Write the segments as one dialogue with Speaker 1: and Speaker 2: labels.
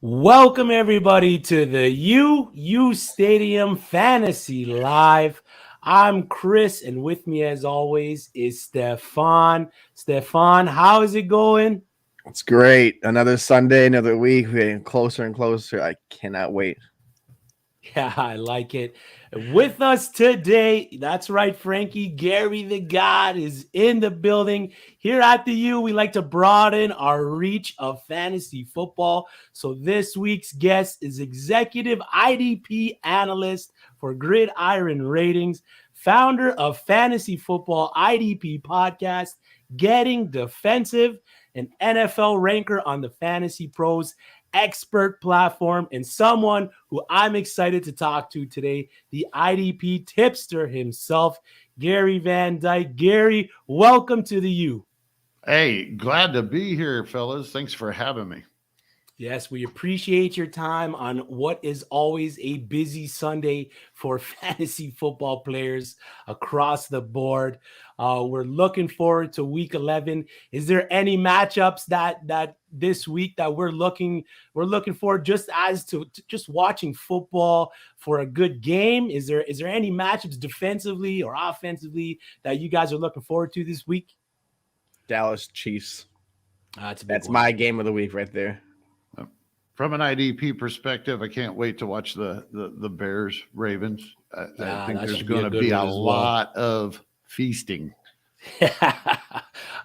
Speaker 1: Welcome everybody to the uSTADIUM Fantasy Live. I'm Chris, and with me as always is Stefan. Stefan, how is it going?
Speaker 2: It's great. Another Sunday, another week. We're getting closer and closer. I cannot wait.
Speaker 1: Yeah, I like it. With us today, that's right, Frankie, Gary the God is in the building. Here at the U, we like to broaden our reach of fantasy football. So this week's guest is executive IDP analyst for Gridiron Ratings, founder of Fantasy Football IDP podcast, Getting Defensive, an NFL ranker on the Fantasy Pros expert platform, and someone who I'm excited to talk to today, the IDP tipster himself, Gary Van Dyke. Gary, welcome to the U.
Speaker 3: Hey, glad to be here, fellas. Thanks for having me.
Speaker 1: Yes, we appreciate your time on what is always a busy Sunday for fantasy football players across the board. We're looking forward to week 11. Is there any matchups that this week that we're looking for, just as to just watching football for a good game? Is there any matchups defensively or offensively that you guys are looking forward to this week?
Speaker 2: Dallas Chiefs.
Speaker 1: That's
Speaker 2: my game of the week right there.
Speaker 3: From an IDP perspective, I can't wait to watch the Bears Ravens. I think there's going to be a lot of feasting.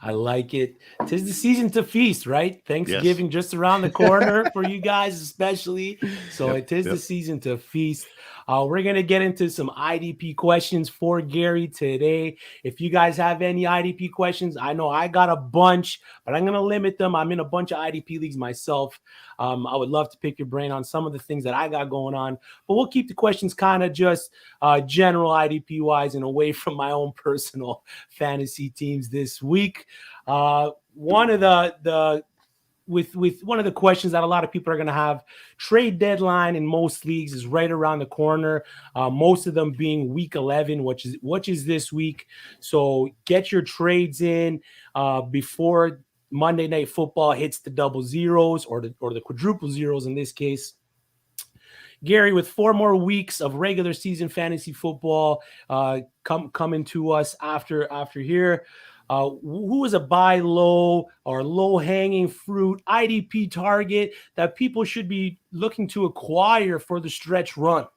Speaker 1: I like it. 'Tis the season to feast, right? Thanksgiving just around the corner for you guys, especially. So it is the season to feast. We're going to get into some IDP questions for Gary today. If you guys have any IDP questions, I know I got a bunch, but I'm going to limit them. I'm in a bunch of IDP leagues myself. I would love to pick your brain on some of the things that I got going on, but we'll keep the questions kind of just general IDP wise and away from my own personal fantasy teams this week. One of the one of the questions that a lot of people are going to have, trade deadline in most leagues is right around the corner. Most of them being week 11, which is this week. So get your trades in before Monday Night Football hits the double zeros or the quadruple zeros in this case. Gary, with 4 more weeks of regular season fantasy football coming to us after here, who is a buy low or low hanging fruit IDP target that people should be looking to acquire for the stretch run?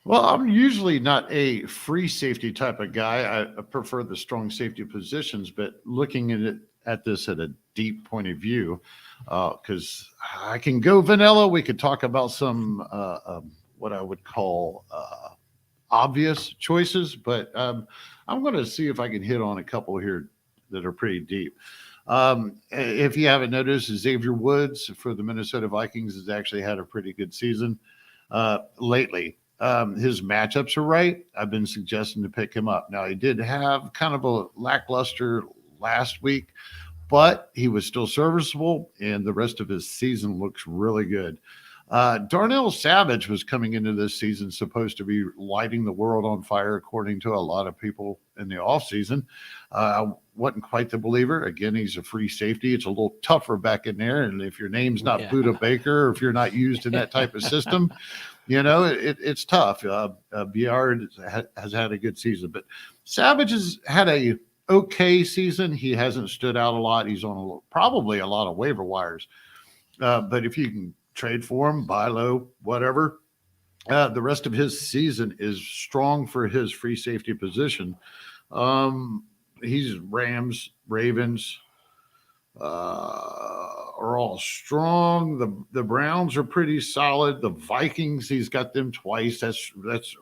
Speaker 3: Well, I'm usually not a free safety type of guy. I prefer the strong safety positions, but looking at this at a deep point of view, because I can go vanilla. We could talk about some what I would call obvious choices, but I'm going to see if I can hit on a couple here that are pretty deep. If you haven't noticed, Xavier Woods for the Minnesota Vikings has actually had a pretty good season lately. His matchups are right. I've been suggesting to pick him up. Now, he did have kind of a lackluster last week, but he was still serviceable, and the rest of his season looks really good. Darnell Savage was coming into this season supposed to be lighting the world on fire, according to a lot of people in the offseason. I wasn't quite the believer. Again, he's a free safety. It's a little tougher back in there, and if your name's not Buda Baker, or if you're not used in that type of system, it's tough. Biard has had a good season, but Savage has had a okay season. He hasn't stood out a lot. He's on probably a lot of waiver wires. But if you can trade for him, buy low, whatever, the rest of his season is strong for his free safety position. He's Rams, Ravens are all strong. The Browns are pretty solid. The Vikings, he's got them twice. That's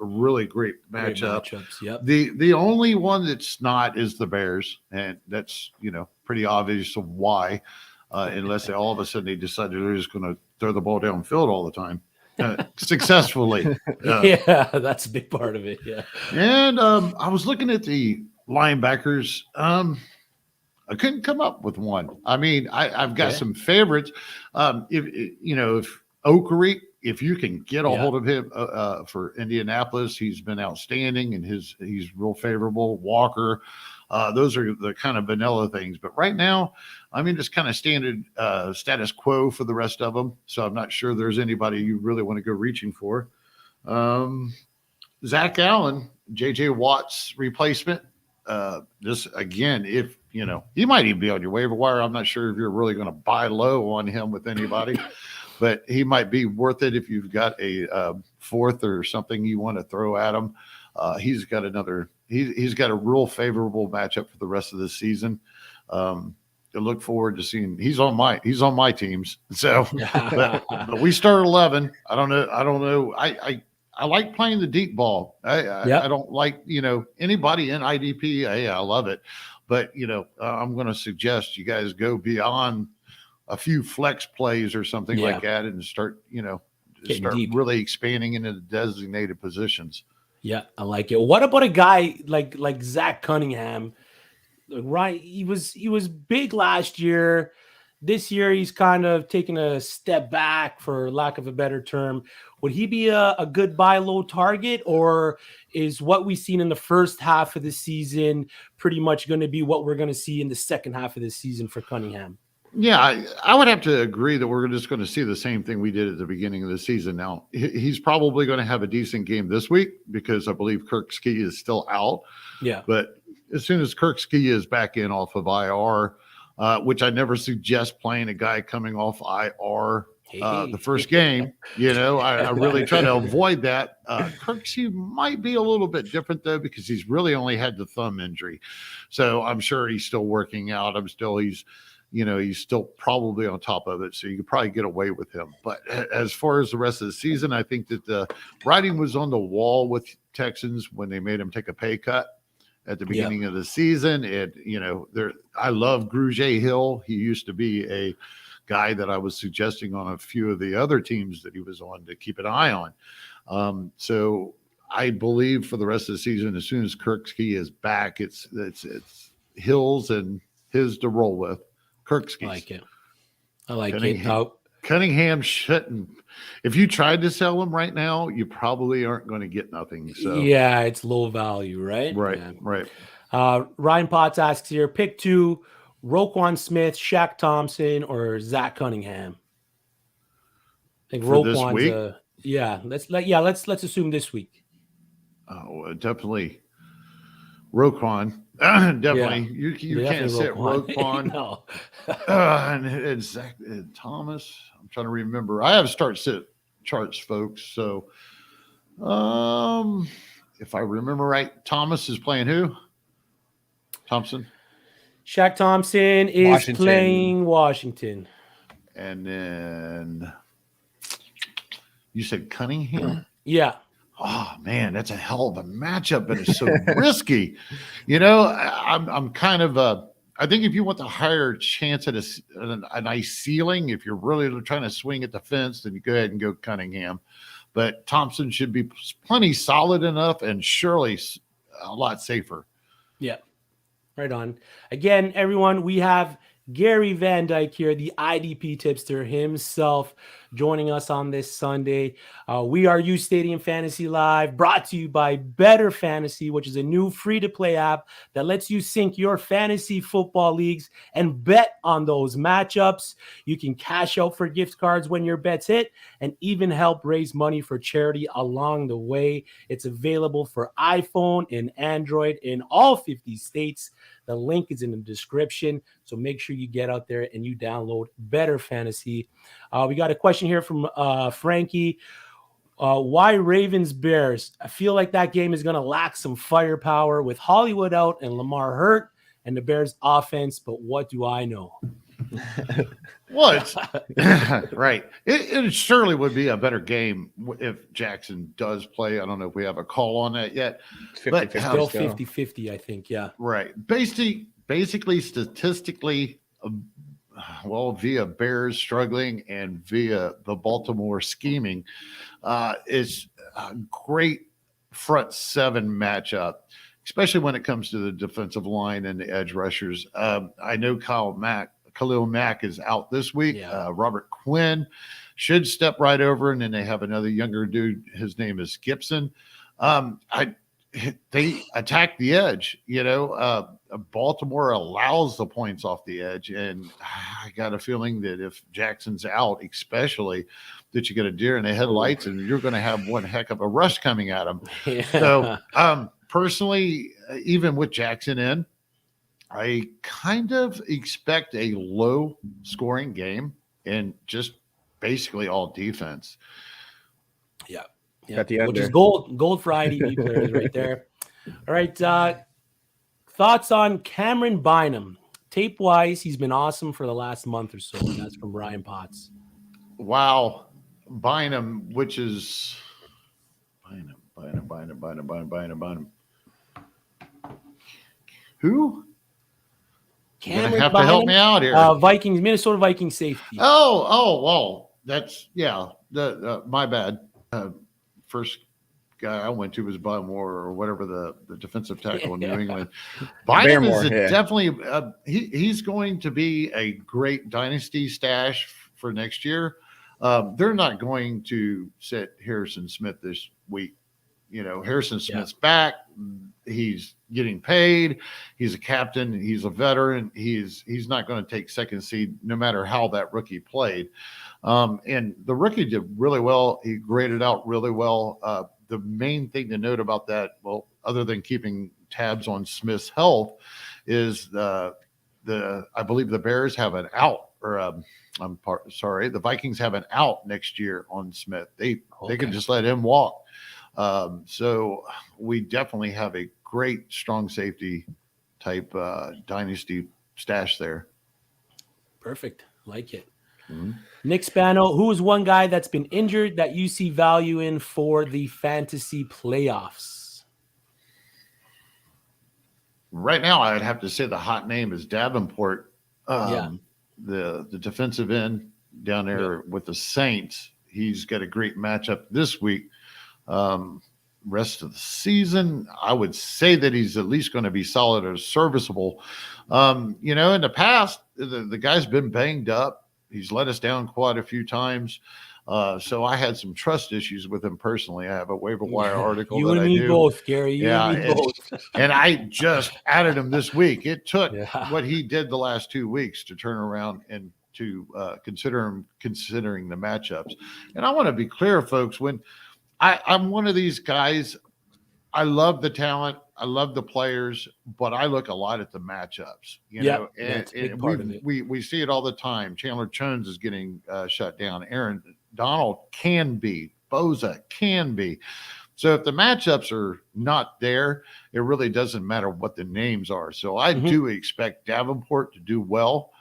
Speaker 3: a really great matchup.
Speaker 1: Great matchups, yep.
Speaker 3: The only one that's not is the Bears, and that's pretty obvious of why, unless all of a sudden they decided they're just going to throw the ball downfield all the time successfully.
Speaker 1: Yeah, that's a big part of it. Yeah,
Speaker 3: and I was looking at the linebackers. I couldn't come up with one. I mean, I've got some favorites. If Okery, if you can get a hold of him for Indianapolis, he's been outstanding and he's real favorable. Walker, Those are the kind of vanilla things. But right now, I mean, it's kind of standard status quo for the rest of them. So I'm not sure there's anybody you really want to go reaching for. Zach Allen, J.J. Watt's replacement. This again, if you know, he might even be on your waiver wire. I'm not sure if you're really going to buy low on him with anybody, but he might be worth it if you've got a fourth or something you want to throw at him. He's got he's got a real favorable matchup for the rest of the season. I look forward to seeing. He's on my teams. So, but we start 11. I don't know. I like playing the deep ball. I don't like, anybody in IDP. I love it. But, I'm going to suggest you guys go beyond a few flex plays or something like that and start really expanding into the designated positions.
Speaker 1: Yeah, I like it. What about a guy like Zach Cunningham? Right. He was big last year. This year, he's kind of taking a step back, for lack of a better term. Would he be a good buy low target, or is what we've seen in the first half of the season pretty much going to be what we're going to see in the second half of the season for Cunningham?
Speaker 3: Yeah, I would have to agree that we're just going to see the same thing we did at the beginning of the season. Now, he's probably going to have a decent game this week because I believe Kirk Ski is still out. Yeah. But as soon as Kirk Ski is back in off of IR, which I never suggest playing a guy coming off IR the first game. I really try to avoid that. Kirksey might be a little bit different, though, because he's really only had the thumb injury. So I'm sure he's still working out. He's still probably on top of it. So you could probably get away with him. But as far as the rest of the season, I think that the writing was on the wall with Texans when they made him take a pay cut at the beginning of the season. I love Grugier Hill. He used to be a guy that I was suggesting on a few of the other teams that he was on to keep an eye on. So I believe for the rest of the season, as soon as Kirksey is back, it's Hills and his to roll with. Kirksey.
Speaker 1: I like it.
Speaker 3: Cunningham shouldn't. If you tried to sell him right now, you probably aren't going to get nothing. So
Speaker 1: yeah, it's low value, right?
Speaker 3: Right,
Speaker 1: yeah.
Speaker 3: right.
Speaker 1: Ryan Potts asks here: pick 2, Roquan Smith, Shaq Thompson, or Zach Cunningham. I think Roquan's let's assume this week.
Speaker 3: Oh, definitely Roquan. Definitely. You can't sit Roquan.
Speaker 1: No.
Speaker 3: and Zach and Thomas. I'm trying to remember. I have start sit charts, folks. So if I remember right, Thomas is playing who? Thompson?
Speaker 1: Shaq Thompson is playing Washington.
Speaker 3: And then you said Cunningham?
Speaker 1: Yeah.
Speaker 3: Oh man, that's a hell of a matchup, but it's so risky. I'm kind of I think if you want the higher chance at a nice ceiling, if you're really trying to swing at the fence, then you go ahead and go Cunningham. But Thompson should be plenty solid enough and surely a lot safer.
Speaker 1: Yeah, right on. Again, everyone, we have Gary Van Dyke here, the IDP tipster himself, joining us on this Sunday. We are uSTADIUM Fantasy Live, brought to you by BettorFantasy, which is a new free-to-play app that lets you sync your fantasy football leagues and bet on those matchups. You can cash out for gift cards when your bets hit and even help raise money for charity along the way. It's available for iPhone and Android in all 50 states. The link is in the description, so make sure you get out there and you download BettorFantasy. We got a question here from Frankie. Why Ravens Bears? I feel like that game is going to lack some firepower with Hollywood out and Lamar hurt and the Bears offense, but what do I know?
Speaker 3: What? Right. It surely would be a better game if Jackson does play. I don't know if we have a call on that yet.
Speaker 1: But still 50-50, I think. Yeah.
Speaker 3: Right. Basically, statistically, via Bears struggling and via the Baltimore scheming, it's a great front seven matchup, especially when it comes to the defensive line and the edge rushers. I know Khalil Mack is out this week. Yeah. Robert Quinn should step right over, and then they have another younger dude. His name is Gibson. they attack the edge. Baltimore allows the points off the edge, and I got a feeling that if Jackson's out, especially, that you get a deer in the headlights, and you're going to have one heck of a rush coming at them.
Speaker 1: Yeah.
Speaker 3: So, personally, even with Jackson in, I kind of expect a low-scoring game and just basically all defense.
Speaker 1: Yeah.
Speaker 2: Got the
Speaker 1: Which
Speaker 2: under.
Speaker 1: is gold for IDP players right there. All right. Thoughts on Cameron Bynum? Tape-wise, he's been awesome for the last month or so. And that's from Ryan Potts.
Speaker 3: Wow. Bynum, which is Bynum. Who? You're
Speaker 1: Cameron
Speaker 3: gonna have
Speaker 1: Bynum,
Speaker 3: to help me out here.
Speaker 1: Minnesota Vikings safety.
Speaker 3: Well, that's my bad. First guy I went to was Barmore or whatever the defensive tackle in New England. Bynum is definitely he's going to be a great dynasty stash for next year. They're not going to sit Harrison Smith this week. Harrison Smith's back. He's getting paid. He's a captain. He's a veteran. He's not going to take second seed no matter how that rookie played. And the rookie did really well. He graded out really well. The main thing to note about that, well, other than keeping tabs on Smith's health, is I believe the Bears have an out, or the Vikings have an out next year on Smith. They can just let him walk. So we definitely have a great strong safety type dynasty stash there.
Speaker 1: Perfect. Like it.
Speaker 3: Mm-hmm.
Speaker 1: Nick Spano, who is one guy that's been injured that you see value in for the fantasy playoffs?
Speaker 3: Right now, I would have to say the hot name is Davenport. The defensive end down there with the Saints. He's got a great matchup this week. Rest of the season, I would say that he's at least going to be solid or serviceable. In the past, the guy's been banged up. He's let us down quite a few times. So I had some trust issues with him personally. I have a waiver wire article
Speaker 1: you
Speaker 3: that
Speaker 1: and
Speaker 3: I
Speaker 1: me
Speaker 3: do.
Speaker 1: Both, Gary. You and me both.
Speaker 3: And I just added him this week. It took what he did the last 2 weeks to turn around and to considering the matchups. And I want to be clear, folks, when I'm one of these guys, I love the talent. I love the players, but I look a lot at the matchups, and we see it all the time. Chandler Jones is getting shut down. Aaron Donald can be. Boza can be. So if the matchups are not there, it really doesn't matter what the names are. So I do expect Davenport to do well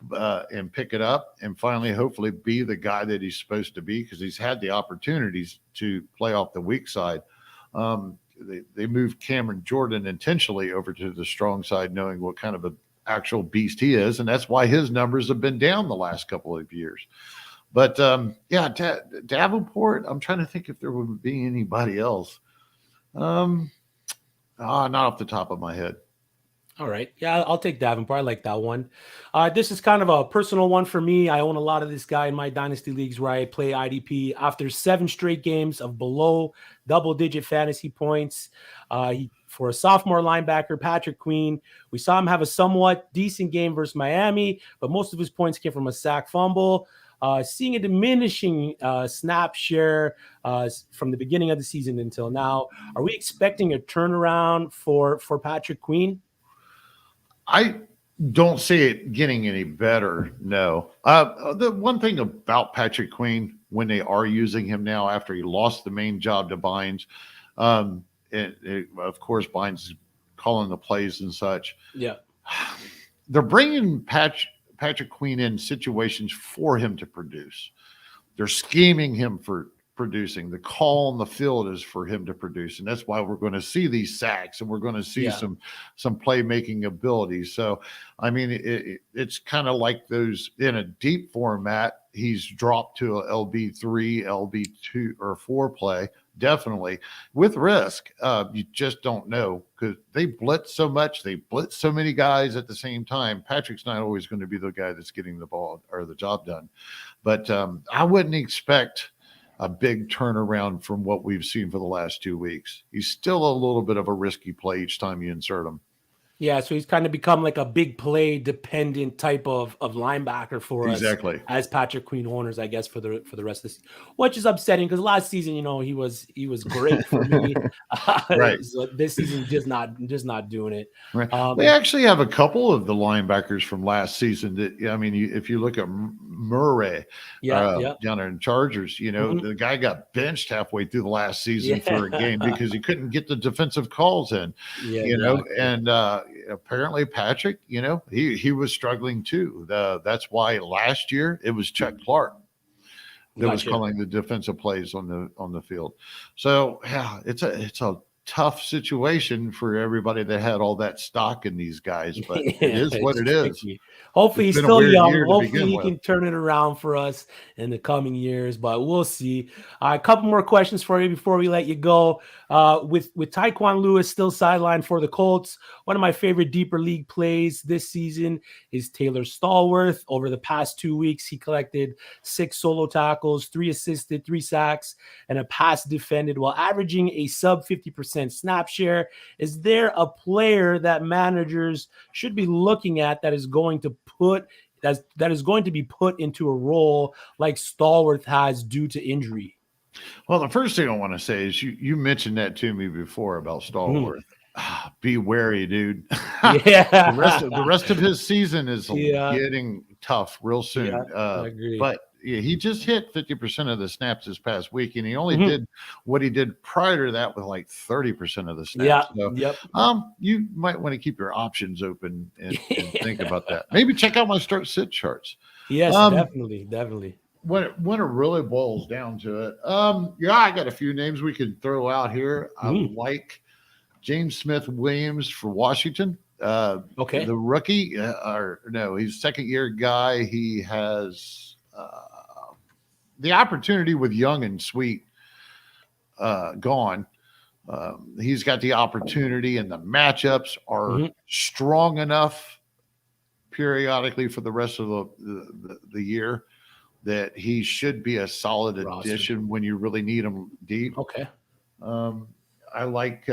Speaker 3: and pick it up and finally hopefully be the guy that he's supposed to be, because he's had the opportunities to play off the weak side. They moved Cameron Jordan intentionally over to the strong side, knowing what kind of an actual beast he is. And that's why his numbers have been down the last couple of years. But Davenport, I'm trying to think if there would be anybody else. Not off the top of my head.
Speaker 1: All right. Yeah, I'll take Davenport. I like that one. This is kind of a personal one for me. I own a lot of this guy in my dynasty leagues where I play IDP. After 7 straight games of below double-digit fantasy points, for a sophomore linebacker, Patrick Queen, we saw him have a somewhat decent game versus Miami, but most of his points came from a sack fumble. Seeing a diminishing snap share from the beginning of the season until now. Are we expecting a turnaround for Patrick Queen?
Speaker 3: I don't see it getting any better. No. The one thing about Patrick Queen, when they are using him now after he lost the main job to Bynes, of course, Bynes is calling the plays and such.
Speaker 1: Yeah.
Speaker 3: They're bringing Patrick Queen in situations for him to produce. They're scheming him for producing. The call on the field is for him to produce, and that's why we're going to see these sacks and we're going to see some playmaking abilities. So I mean, it's kind of like those in a deep format. He's dropped to a LB3, LB2 or 4 play, definitely with risk. You just don't know, because they blitz so much, they blitz so many guys at the same time. Patrick's not always going to be the guy that's getting the ball or the job done. But I wouldn't expect a big turnaround from what we've seen for the last 2 weeks. He's still a little bit of a risky play each time you insert him.
Speaker 1: Yeah, so he's kind of become like a big play dependent type of linebacker for us as Patrick Queen owners, I guess, for the rest of the season, which is upsetting because last season, he was great for me.
Speaker 3: Right.
Speaker 1: So this season, just not doing it.
Speaker 3: Right. We actually have a couple of the linebackers from last season that, if you look at Murray down there in Chargers, the guy got benched halfway through the last season for a game because he couldn't get the defensive calls in, and apparently Patrick, he was struggling too. That's why last year it was Chuck Clark that was calling the defensive plays on the field. So yeah, it's a tough situation for everybody that had all that stock in these guys, but it is what it is.
Speaker 1: Hopefully he's still young. Hopefully he can turn it around for us in the coming years, but we'll see. A couple more questions for you before we let you go. With Tyquan Lewis still sidelined for the Colts, one of my favorite deeper league plays this season is Taylor Stallworth. Over the past 2 weeks, he collected 6 solo tackles, 3 assisted, 3 sacks, and a pass defended while averaging a sub 50% snap share. Is there a player that managers should be looking at that is going to be put into a role like Stallworth has due to injury?
Speaker 3: Well, the first thing I want to say is you mentioned that to me before about Stallworth. Be wary, dude.
Speaker 1: Yeah.
Speaker 3: the rest of his season is getting tough real soon.
Speaker 1: I agree.
Speaker 3: But he just hit 50% of the snaps this past week, and he only did what he did prior to that with like 30% of the snaps. You might want to keep your options open and think about that. Maybe check out my start-sit charts.
Speaker 1: Yes, definitely.
Speaker 3: When it really boils down to it, I got a few names we could throw out here. I like James Smith Williams for Washington. The rookie, he's second-year guy. He has the opportunity with Young and Sweet gone. He's got the opportunity, and the matchups are strong enough periodically for the rest of the year that he should be a solid addition when you really need him deep.
Speaker 1: Okay.
Speaker 3: I like,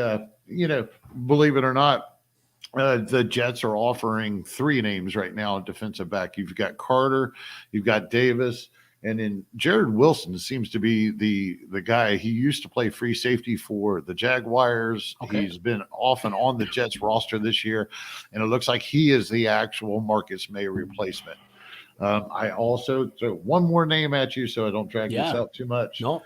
Speaker 3: believe it or not, the Jets are offering 3 names right now at defensive back. You've got Carter, you've got Davis, and then Jared Wilson seems to be the guy. He used to play free safety for the Jaguars. Okay. He's been off and on the Jets roster this year, and it looks like he is the actual Marcus May replacement. I also throw one more name at you so I don't drag this out too much.
Speaker 1: No.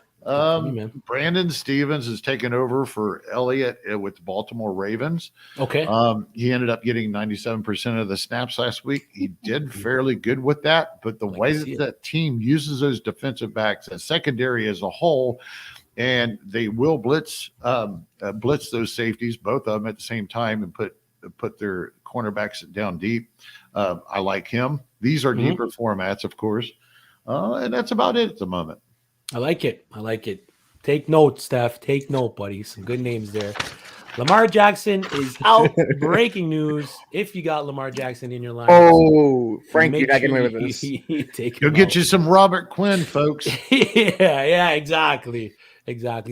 Speaker 3: Brandon Stevens has taken over for Elliott with the Baltimore Ravens.
Speaker 1: Okay.
Speaker 3: He ended up getting 97% of the snaps last week. He did fairly good with that, but the way that team uses those defensive backs and secondary as a whole, and they will blitz those safeties, both of them at the same time, and put their cornerbacks down deep. I like him. These are deeper formats, of course, and that's about it at the moment.
Speaker 1: I like it. Take note, Steph. Take note, buddy. Some good names there. Lamar Jackson is out. Breaking news. If you got Lamar Jackson in your line.
Speaker 2: Oh, Frank, you're not getting away with this.
Speaker 3: Go get you some Robert Quinn, folks.
Speaker 1: Yeah, exactly.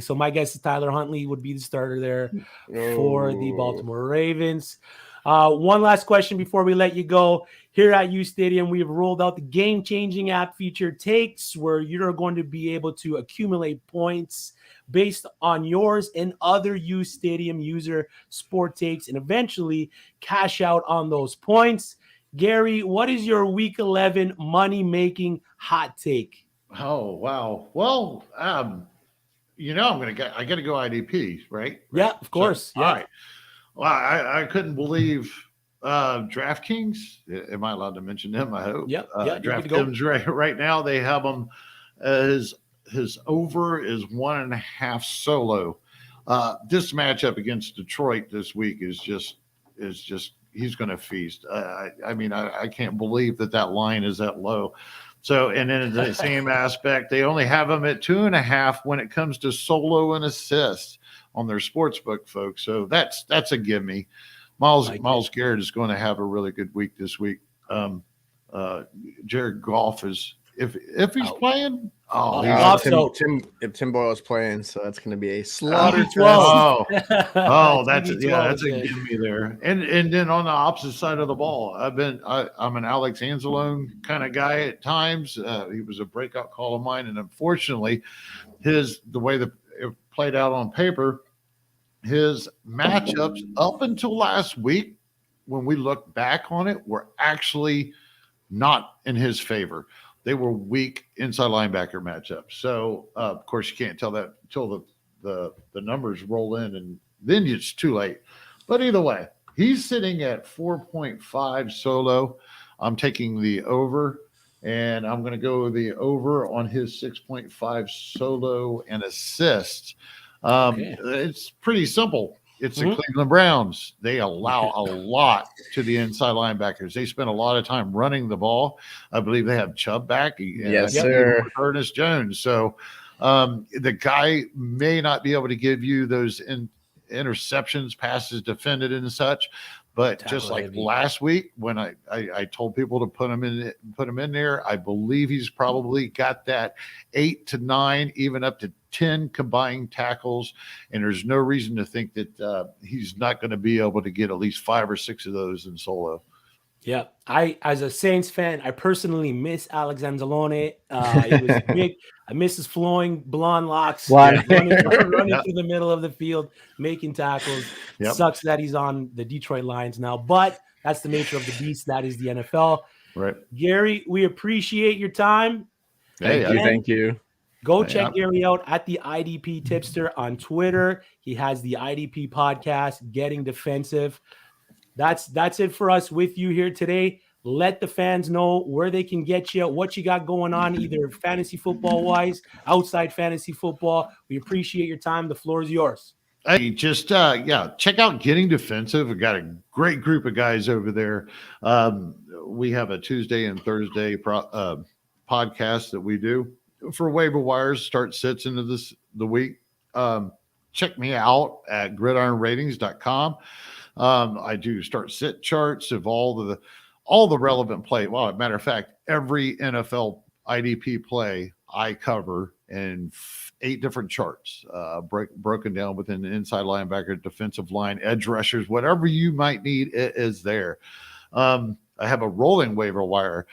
Speaker 1: So my guess is Tyler Huntley would be the starter there for the Baltimore Ravens. One last question before we let you go. Here at uSTADIUM, we have rolled out the game-changing app feature Takes, where you're going to be able to accumulate points based on yours and other uSTADIUM user sport takes and eventually cash out on those points. Gary, what is your Week 11 money-making hot take?
Speaker 3: Oh, wow. Well, I got to go IDP, right?
Speaker 1: Yeah, of course.
Speaker 3: So, all right. Well, I couldn't believe DraftKings. Am I allowed to mention them? I hope.
Speaker 1: Yep.
Speaker 3: DraftKings right now they have them. His over is 1.5 solo. This matchup against Detroit this week is just he's going to feast. I can't believe that line is that low. So, and then in the same aspect, they only have them at 2.5 when it comes to solo and assists on their sportsbook, folks. So that's a gimme. Myles Garrett is going to have a really good week this week. Jared Goff is if he's playing,
Speaker 2: if Tim Boyle's playing, so that's going to be a slaughter.
Speaker 3: That's a gimme there. And then on the opposite side of the ball, I'm an Alex Anzalone kind of guy at times. He was a breakout call of mine, and unfortunately, the way that it played out on paper, his matchups up until last week, when we look back on it, were actually not in his favor. They were weak inside linebacker matchups. So, of course, you can't tell that until the numbers roll in, and then it's too late. But either way, he's sitting at 4.5 solo. I'm taking the over, and I'm going to go the over on his 6.5 solo and assist. It's pretty simple. It's the Cleveland Browns. They allow a lot to the inside linebackers. They spend a lot of time running the ball. I believe they have Chubb back.
Speaker 2: Yes, sir.
Speaker 3: Ernest Jones. So the guy may not be able to give you those interceptions, passes defended, and such. But just like last week, when I told people to put him in there, I believe he's probably got that 8 to 9, even up to 10 combined tackles, and there's no reason to think that he's not going to be able to get at least 5 or 6 of those in solo.
Speaker 1: Yeah, as a Saints fan, I personally miss Alex Anzalone. He was big. I miss his flowing blonde locks, running through the middle of the field, making tackles. Sucks that he's on the Detroit Lions now, but that's the nature of the beast. That is the NFL.
Speaker 3: Right,
Speaker 1: Gary, we appreciate your time.
Speaker 2: Thank you.
Speaker 1: Go check Gary out at the IDP Tipster on Twitter. He has the IDP podcast, Getting Defensive. That's it for us with you here today. Let the fans know where they can get you, what you got going on, either fantasy football wise, outside fantasy football. We appreciate your time. The floor is yours.
Speaker 3: Hey, just check out Getting Defensive. We've got a great group of guys over there. We have a Tuesday and Thursday podcast that we do for waiver wires, start sits into the week. Check me out at gridironratings.com. I do start sit charts of all the relevant play. Well, as a matter of fact, every NFL IDP play I cover in 8 different charts, broken down within the inside linebacker, defensive line, edge rushers, whatever you might need, it is there. I have a rolling waiver wire.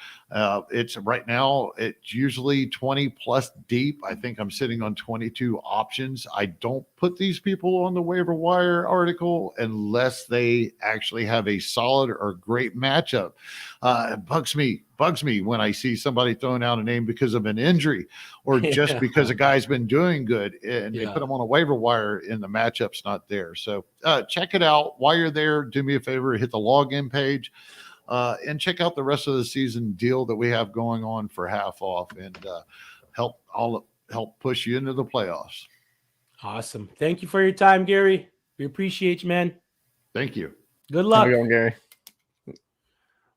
Speaker 3: It's right now, it's usually 20 plus deep. I think I'm sitting on 22 options. I don't put these people on the waiver wire article unless they actually have a solid or great matchup. It bugs me when I see somebody throwing out a name because of an injury or just because a guy's been doing good and they put them on a waiver wire and the matchup's not there. So check it out. While you're there, do me a favor, hit the login page. And check out the rest of the season deal that we have going on for half off and help push you into the playoffs.
Speaker 1: Awesome. Thank you for your time, Gary. We appreciate you, man.
Speaker 3: Thank you.
Speaker 1: Good luck.
Speaker 2: How you going, Gary?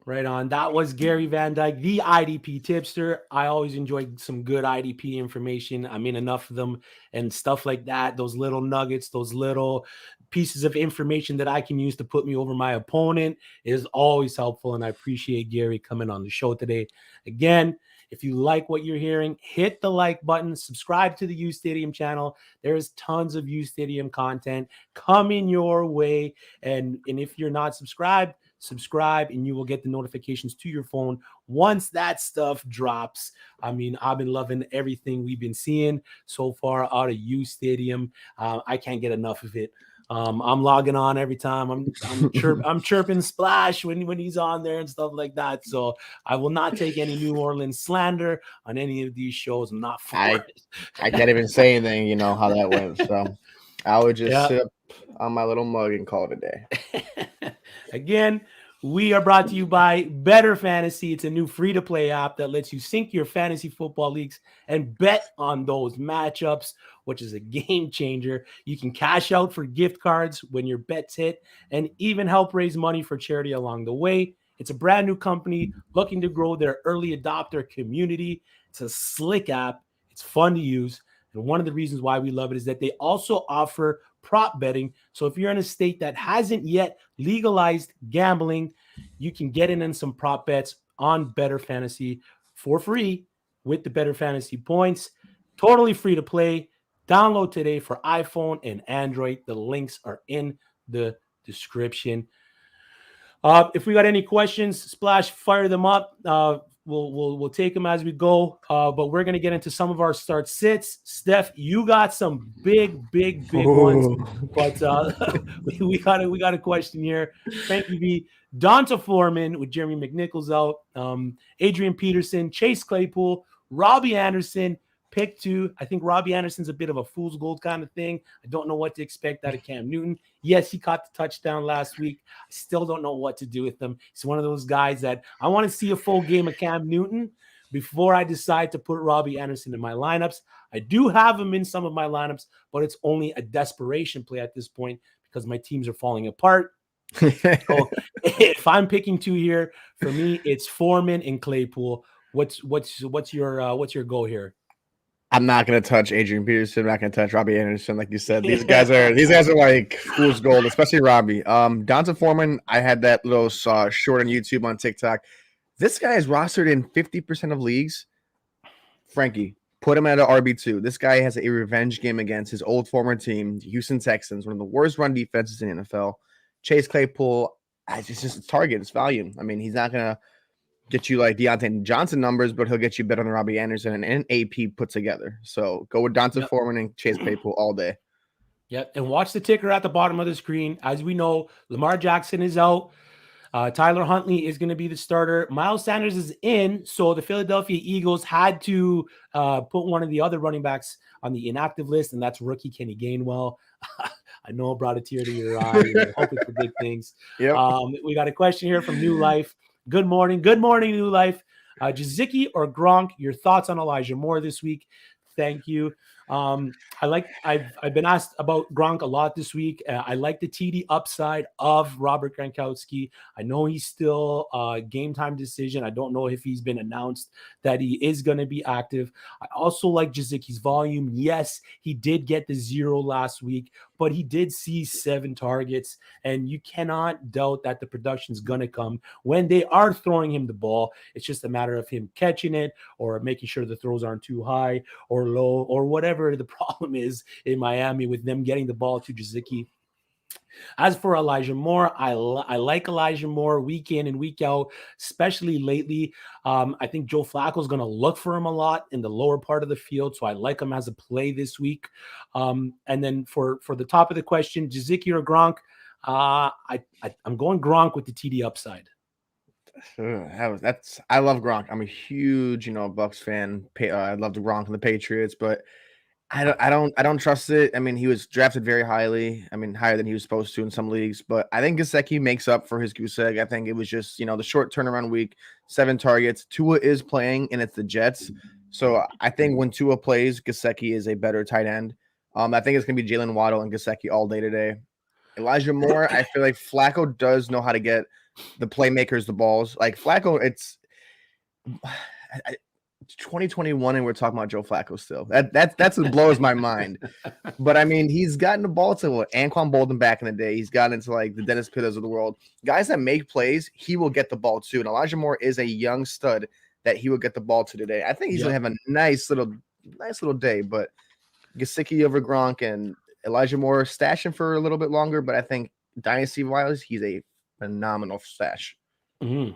Speaker 1: Right on. That was Gary Van Dyke, the IDP tipster. I always enjoy some good IDP information. I mean, enough of them and stuff like that. Those little nuggets, those little pieces of information that I can use to put me over my opponent is always helpful. And I appreciate Gary coming on the show today. Again, if you like what you're hearing, hit the like button, subscribe to the uSTADIUM channel. There's tons of uSTADIUM content coming your way. And if you're not subscribed, subscribe and you will get the notifications to your phone once that stuff drops. I mean, I've been loving everything we've been seeing so far out of uSTADIUM. I can't get enough of it. I'm logging on every time. I'm chirping Splash when he's on there and stuff like that. So I will not take any New Orleans slander on any of these shows. I'm not for it.
Speaker 2: I can't even say anything. You know how that went. So I would just sip on my little mug and call it a day.
Speaker 1: Again, we are brought to you by Better Fantasy. It's a new free-to-play app that lets you sync your fantasy football leagues and bet on those matchups, which is a game changer. You can cash out for gift cards when your bets hit and even help raise money for charity along the way. It's a brand new company looking to grow their early adopter community. It's a slick app. It's fun to use. And one of the reasons why we love it is that they also offer prop betting. So if you're in a state that hasn't yet legalized gambling, you can get in some prop bets on Better Fantasy for free with the Better Fantasy points. Totally free to play. Download today for iPhone and Android. The links are in the description. If we got any questions, Splash, fire them up. We'll take them as we go. But we're gonna get into some of our start sits. Steph, you got some big ones. But we got a question here. Thank you, B. Donta Foreman with Jeremy McNichols out. Adrian Peterson, Chase Claypool, Robbie Anderson. Pick 2. I think Robbie Anderson's a bit of a fool's gold kind of thing. I don't know what to expect out of Cam Newton. Yes, he caught the touchdown last week. I still don't know what to do with him. He's one of those guys that I want to see a full game of Cam Newton before I decide to put Robbie Anderson in my lineups. I do have him in some of my lineups, but it's only a desperation play at this point because my teams are falling apart. So if I'm picking 2 here, for me, it's Foreman and Claypool. What's your goal here?
Speaker 2: I'm not going to touch Adrian Peterson. I'm not going to touch Robbie Anderson. Like you said, these guys are like fool's gold, especially Robbie. Donta Foreman, I had that little short on YouTube on TikTok. This guy is rostered in 50% of leagues. Frankie, put him at an RB2. This guy has a revenge game against his old former team, Houston Texans, one of the worst run defenses in the NFL. Chase Claypool, it's just a target. It's value. I mean, he's not going to get you like Deontay Johnson numbers, but he'll get you better than Robbie Anderson and AP put together. So go with Donta Foreman and Chase Claypool all day.
Speaker 1: Yep. And watch the ticker at the bottom of the screen. As we know, Lamar Jackson is out. Tyler Huntley is going to be the starter. Miles Sanders is in. So the Philadelphia Eagles had to put one of the other running backs on the inactive list, and that's rookie Kenny Gainwell. I know it brought a tear to your eye. You're hoping for big things. Yep. We got a question here from New Life. Good morning, New Life. Jazekia or Gronk? Your thoughts on Elijah Moore this week? Thank you. I've been asked about Gronk a lot this week. I like the TD upside of Robert Gronkowski. I know he's still a game time decision. I don't know if he's been announced that he is going to be active. I also like Jazekia's volume. Yes, he did get the 0 last week, but he did see 7 targets, and you cannot doubt that the production is going to come when they are throwing him the ball. It's just a matter of him catching it or making sure the throws aren't too high or low or whatever the problem is in Miami with them getting the ball to Jazekia. As for Elijah Moore, I like Elijah Moore week in and week out, especially lately. I think Joe Flacco is going to look for him a lot in the lower part of the field, so I like him as a play this week. And then for the top of the question, Jazekia or Gronk, I'm going Gronk with the TD upside.
Speaker 2: I love Gronk. I'm a huge, Bucs fan. I love the Gronk and the Patriots, but I don't trust it. I mean, he was drafted very highly. I mean, higher than he was supposed to in some leagues. But I think Gesicki makes up for his goose egg. I think it was just, the short turnaround week, 7 targets. Tua is playing, and it's the Jets. So I think when Tua plays, Gesicki is a better tight end. I think it's going to be Jaylen Waddle and Gesicki all day today. Elijah Moore, I feel like Flacco does know how to get the playmakers the balls. Like Flacco, it's 2021 and we're talking about Joe Flacco still. That's what blows my mind. But I mean, he's gotten the ball to Anquan Bolden back in the day. He's gotten into like the Dennis Pittas of the world. Guys that make plays, he will get the ball to. And Elijah Moore is a young stud that he will get the ball to today. I think he's gonna have a nice little day. But Gesicki over Gronk and Elijah Moore stashing for a little bit longer. But I think dynasty-wise, he's a phenomenal stash.
Speaker 1: Mm-hmm.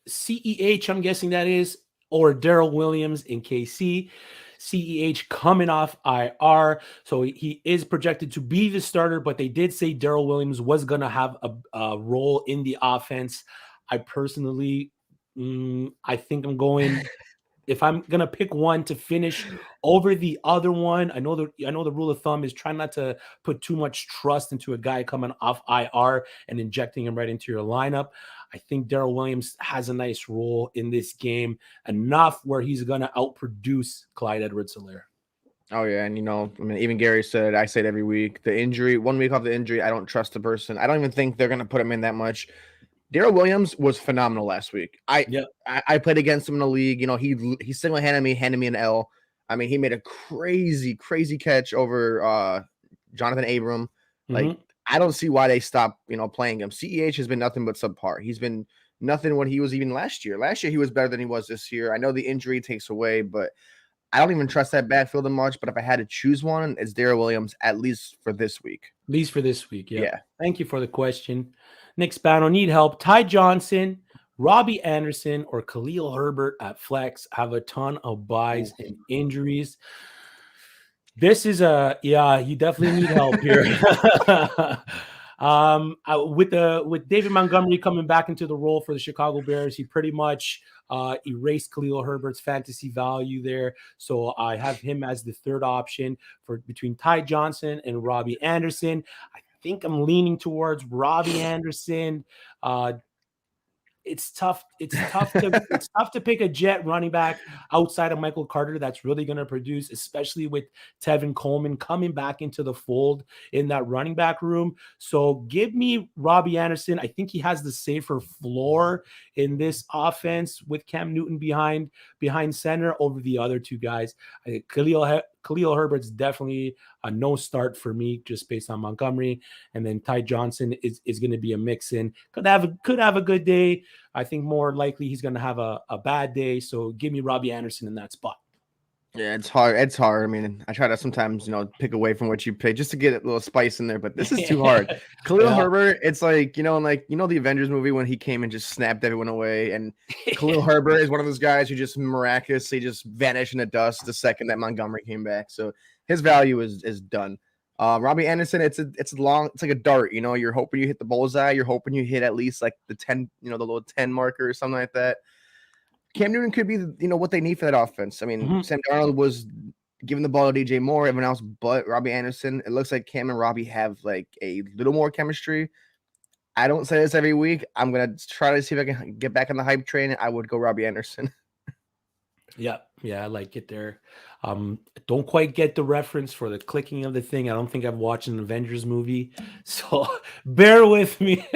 Speaker 1: CEH, I'm guessing that is, or Daryl Williams in KC. CEH coming off IR, so he is projected to be the starter, but they did say Daryl Williams was going to have a role in the offense. I personally, I think I'm going, if I'm going to pick one to finish over the other one, I know the rule of thumb is try not to put too much trust into a guy coming off IR and injecting him right into your lineup. I think Daryl Williams has a nice role in this game, enough where he's going to outproduce Clyde Edwards-Helaire.
Speaker 2: Oh, yeah. And, even Gary said, I say it every week, the injury, 1 week off the injury, I don't trust the person. I don't even think they're going to put him in that much. Daryl Williams was phenomenal last week. I played against him in the league. He single-handedly handed me an L. I mean, he made a crazy catch over Jonathan Abram. Like, I don't see why they stop, playing him. CEH has been nothing but subpar. He's been nothing what he was even last year. Last year, he was better than he was this year. I know the injury takes away, but I don't even trust that backfield much. But if I had to choose one, it's Daryl Williams, at least for this week.
Speaker 1: At least for this week, yeah. Thank you for the question. Next battle, need help. Ty Johnson, Robbie Anderson, or Khalil Herbert at flex have a ton of buys and injuries. This is you definitely need help here. With David Montgomery coming back into the role for the Chicago Bears, he pretty much erased Khalil Herbert's fantasy value there. So I have him as the third option for between Ty Johnson and Robbie Anderson. I think I'm leaning towards Robbie Anderson. It's tough. It's tough to pick a Jet running back outside of Michael Carter that's really going to produce, especially with Tevin Coleman coming back into the fold in that running back room. So give me Robbie Anderson. I think he has the safer floor in this offense with Cam Newton behind center over the other two guys. Khalil Herbert's definitely a no start for me just based on Montgomery. And then Ty Johnson is going to be a mix in. Could have a good day. I think more likely he's going to have a bad day. So give me Robbie Anderson in that spot.
Speaker 2: Yeah, it's hard. It's hard. I mean, I try to sometimes, pick away from what you pick just to get a little spice in there, but this is too hard. Khalil Herbert, it's like, the Avengers movie when he came and just snapped everyone away. And Khalil Herbert is one of those guys who just miraculously just vanished in the dust the second that Montgomery came back. So his value is done. Robbie Anderson, it's like a dart, you're hoping you hit the bullseye. You're hoping you hit at least like the 10, the little 10 marker or something like that. Cam Newton could be, what they need for that offense. I mean, Sam Darnold was giving the ball to DJ Moore, everyone else but Robbie Anderson. It looks like Cam and Robbie have like a little more chemistry. I don't say this every week. I'm going to try to see if I can get back on the hype train. I would go Robbie Anderson.
Speaker 1: Yeah, I like it there. Don't quite get the reference for the clicking of the thing. I don't think I've watched an Avengers movie, so bear with me.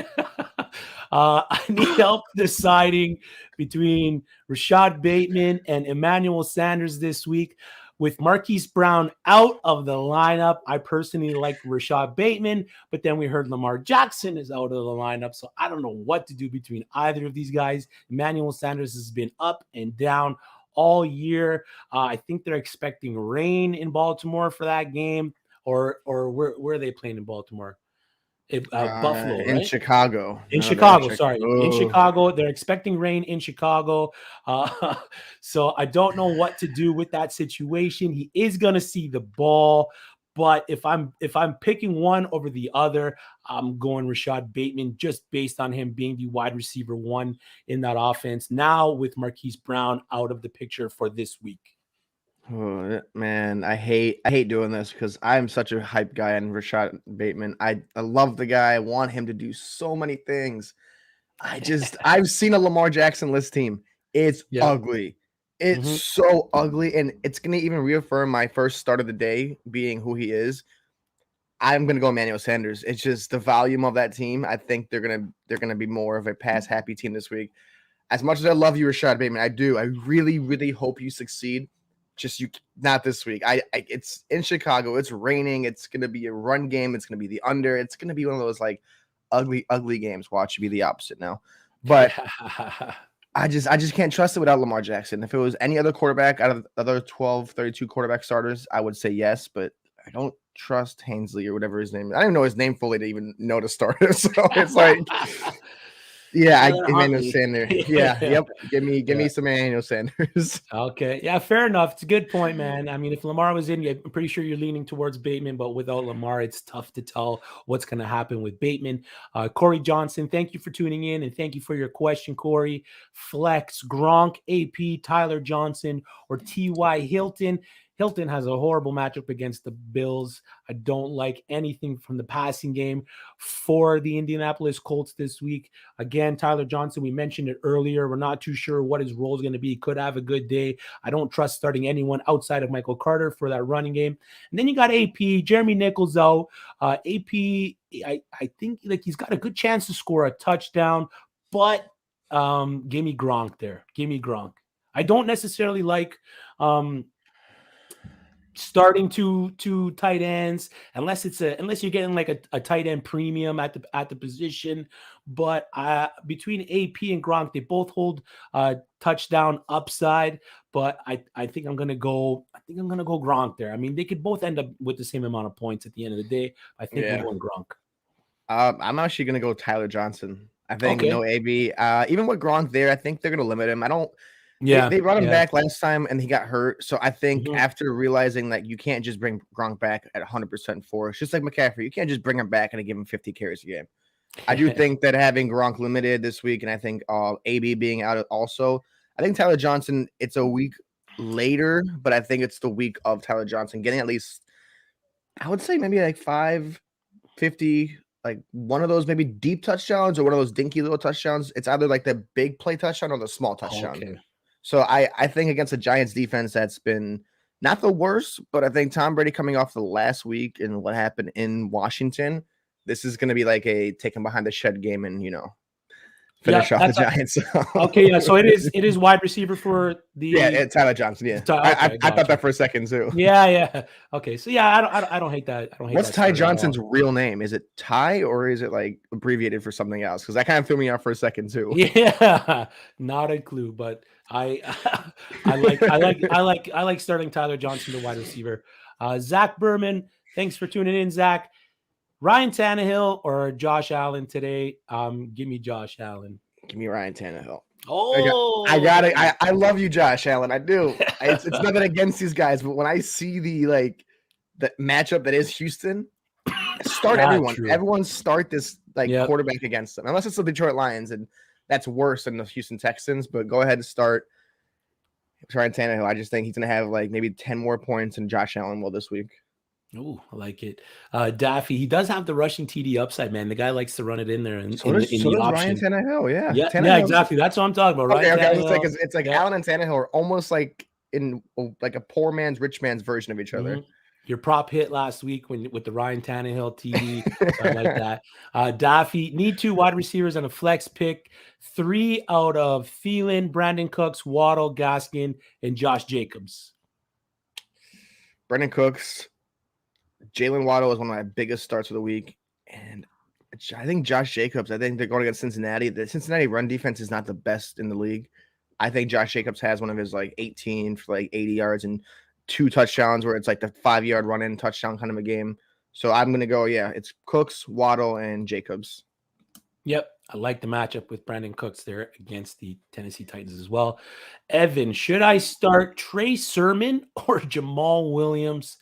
Speaker 1: I need help deciding between Rashad Bateman and Emmanuel Sanders this week. With Marquise Brown out of the lineup, I personally like Rashad Bateman, but then we heard Lamar Jackson is out of the lineup, so I don't know what to do between either of these guys. Emmanuel Sanders has been up and down all year. I think they're expecting rain in Baltimore for that game, or where are they playing in Baltimore? Buffalo, right?
Speaker 2: In Chicago.
Speaker 1: In Chicago. They're expecting rain in Chicago. So I don't know what to do with that situation. He is going to see the ball, but if I'm picking one over the other, I'm going Rashad Bateman just based on him being the wide receiver one in that offense. Now with Marquise Brown out of the picture for this week.
Speaker 2: Oh, man, I hate doing this because I'm such a hype guy on Rashad Bateman. I love the guy. I want him to do so many things. I've seen a Lamar Jackson list team. It's ugly. It's so ugly, and it's going to even reaffirm my first start of the day being who he is. I'm going to go Emmanuel Sanders. It's just the volume of that team. I think they're going to be more of a pass happy team this week. As much as I love you, Rashad Bateman, I do. I really, really hope you succeed. Just not this week. It's in Chicago. It's raining. It's going to be a run game. It's going to be the under. It's going to be one of those like ugly games. Watch it be the opposite now. But I just can't trust it without Lamar Jackson. If it was any other quarterback out of the other 12, 32 quarterback starters, I would say yes, but I don't trust Hainsley or whatever his name is. I don't even know his name fully to even know to start it. So it's like Emmanuel Sanders. Yep. Give me some Emmanuel Sanders.
Speaker 1: Okay. Yeah, fair enough. It's a good point, man. I mean, if Lamar was in, I'm pretty sure you're leaning towards Bateman, but without Lamar, it's tough to tell what's going to happen with Bateman. Corey Johnson, thank you for tuning in, and thank you for your question, Corey. Flex, Gronk, AP, Tyler Johnson, or T.Y. Hilton. Hilton has a horrible matchup against the Bills. I don't like anything from the passing game for the Indianapolis Colts this week. Again, Tyler Johnson, we mentioned it earlier. We're not too sure what his role is going to be. Could have a good day. I don't trust starting anyone outside of Michael Carter for that running game. And then you got AP, Jeremy Nichols out. AP, I think like he's got a good chance to score a touchdown, but give me Gronk there. Give me Gronk. I don't necessarily like starting two tight ends, unless you're getting like a tight end premium at the position. But between AP and Gronk, they both hold touchdown upside. But I think I'm gonna go Gronk there. I mean, they could both end up with the same amount of points at the end of the day. I think I'm going Gronk.
Speaker 2: I'm actually gonna go Tyler Johnson. I think no AB. Even with Gronk there, I think they're gonna limit him. I don't. Yeah, they brought him back last time and he got hurt. So I think after realizing that you can't just bring Gronk back at 100% force, just like McCaffrey, you can't just bring him back and give him 50 carries a game. I do think that having Gronk limited this week, and I think AB being out also, I think Tyler Johnson, it's a week later, but I think it's the week of Tyler Johnson getting at least, I would say maybe like 550, like one of those maybe deep touchdowns or one of those dinky little touchdowns. It's either like the big play touchdown or the small touchdown. Okay. So I think against the Giants defense, that's been not the worst, but I think Tom Brady coming off the last week and what happened in Washington, this is going to be like a take him behind the shed game and, finish off the Giants.
Speaker 1: Okay, yeah. So it is wide receiver for the
Speaker 2: Tyler Johnson. Yeah, I thought that for a second too.
Speaker 1: Yeah. Okay, so yeah, I don't hate that.
Speaker 2: What's Ty Johnson's real name? Is it Ty or is it like abbreviated for something else? Because that kind of threw me off for a second too.
Speaker 1: Yeah, not a clue, but I like starting Tyler Johnson, the wide receiver. Zach Berman, thanks for tuning in, Zach. Ryan Tannehill or Josh Allen today? Give me Josh Allen.
Speaker 2: Give me Ryan Tannehill.
Speaker 1: Oh,
Speaker 2: I got it. I love you, Josh Allen. I do. It's nothing against these guys, but when I see the matchup that is Houston, start everyone. True. Everyone start this quarterback against them, unless it's the Detroit Lions, and that's worse than the Houston Texans. But go ahead and start Ryan Tannehill. I just think he's going to have maybe 10 more points than Josh Allen will this week.
Speaker 1: Oh, I like it. Daffy, he does have the rushing TD upside, man. The guy likes to run it in there. And
Speaker 2: so does Ryan Tannehill, yeah.
Speaker 1: Yeah, exactly. That's what I'm talking about, right?
Speaker 2: Okay. It's like Allen and Tannehill are almost like in like a poor man's, rich man's version of each other.
Speaker 1: Your prop hit last week with the Ryan Tannehill TD. So I like that. Daffy, need 2 wide receivers on a flex pick. 3 out of Thielen, Brandon Cooks, Waddle, Gaskin, and Josh Jacobs.
Speaker 2: Brandon Cooks. Jaylen Waddle is one of my biggest starts of the week. And I think Josh Jacobs, I think they're going against Cincinnati. The Cincinnati run defense is not the best in the league. I think Josh Jacobs has one of his 18 for 80 yards and 2 touchdowns where it's like the 5-yard run-in touchdown kind of a game. So I'm going to go, it's Cooks, Waddle, and Jacobs.
Speaker 1: Yep. I like the matchup with Brandon Cooks there against the Tennessee Titans as well. Evan, should I start Trey Sermon or Jamal Williams?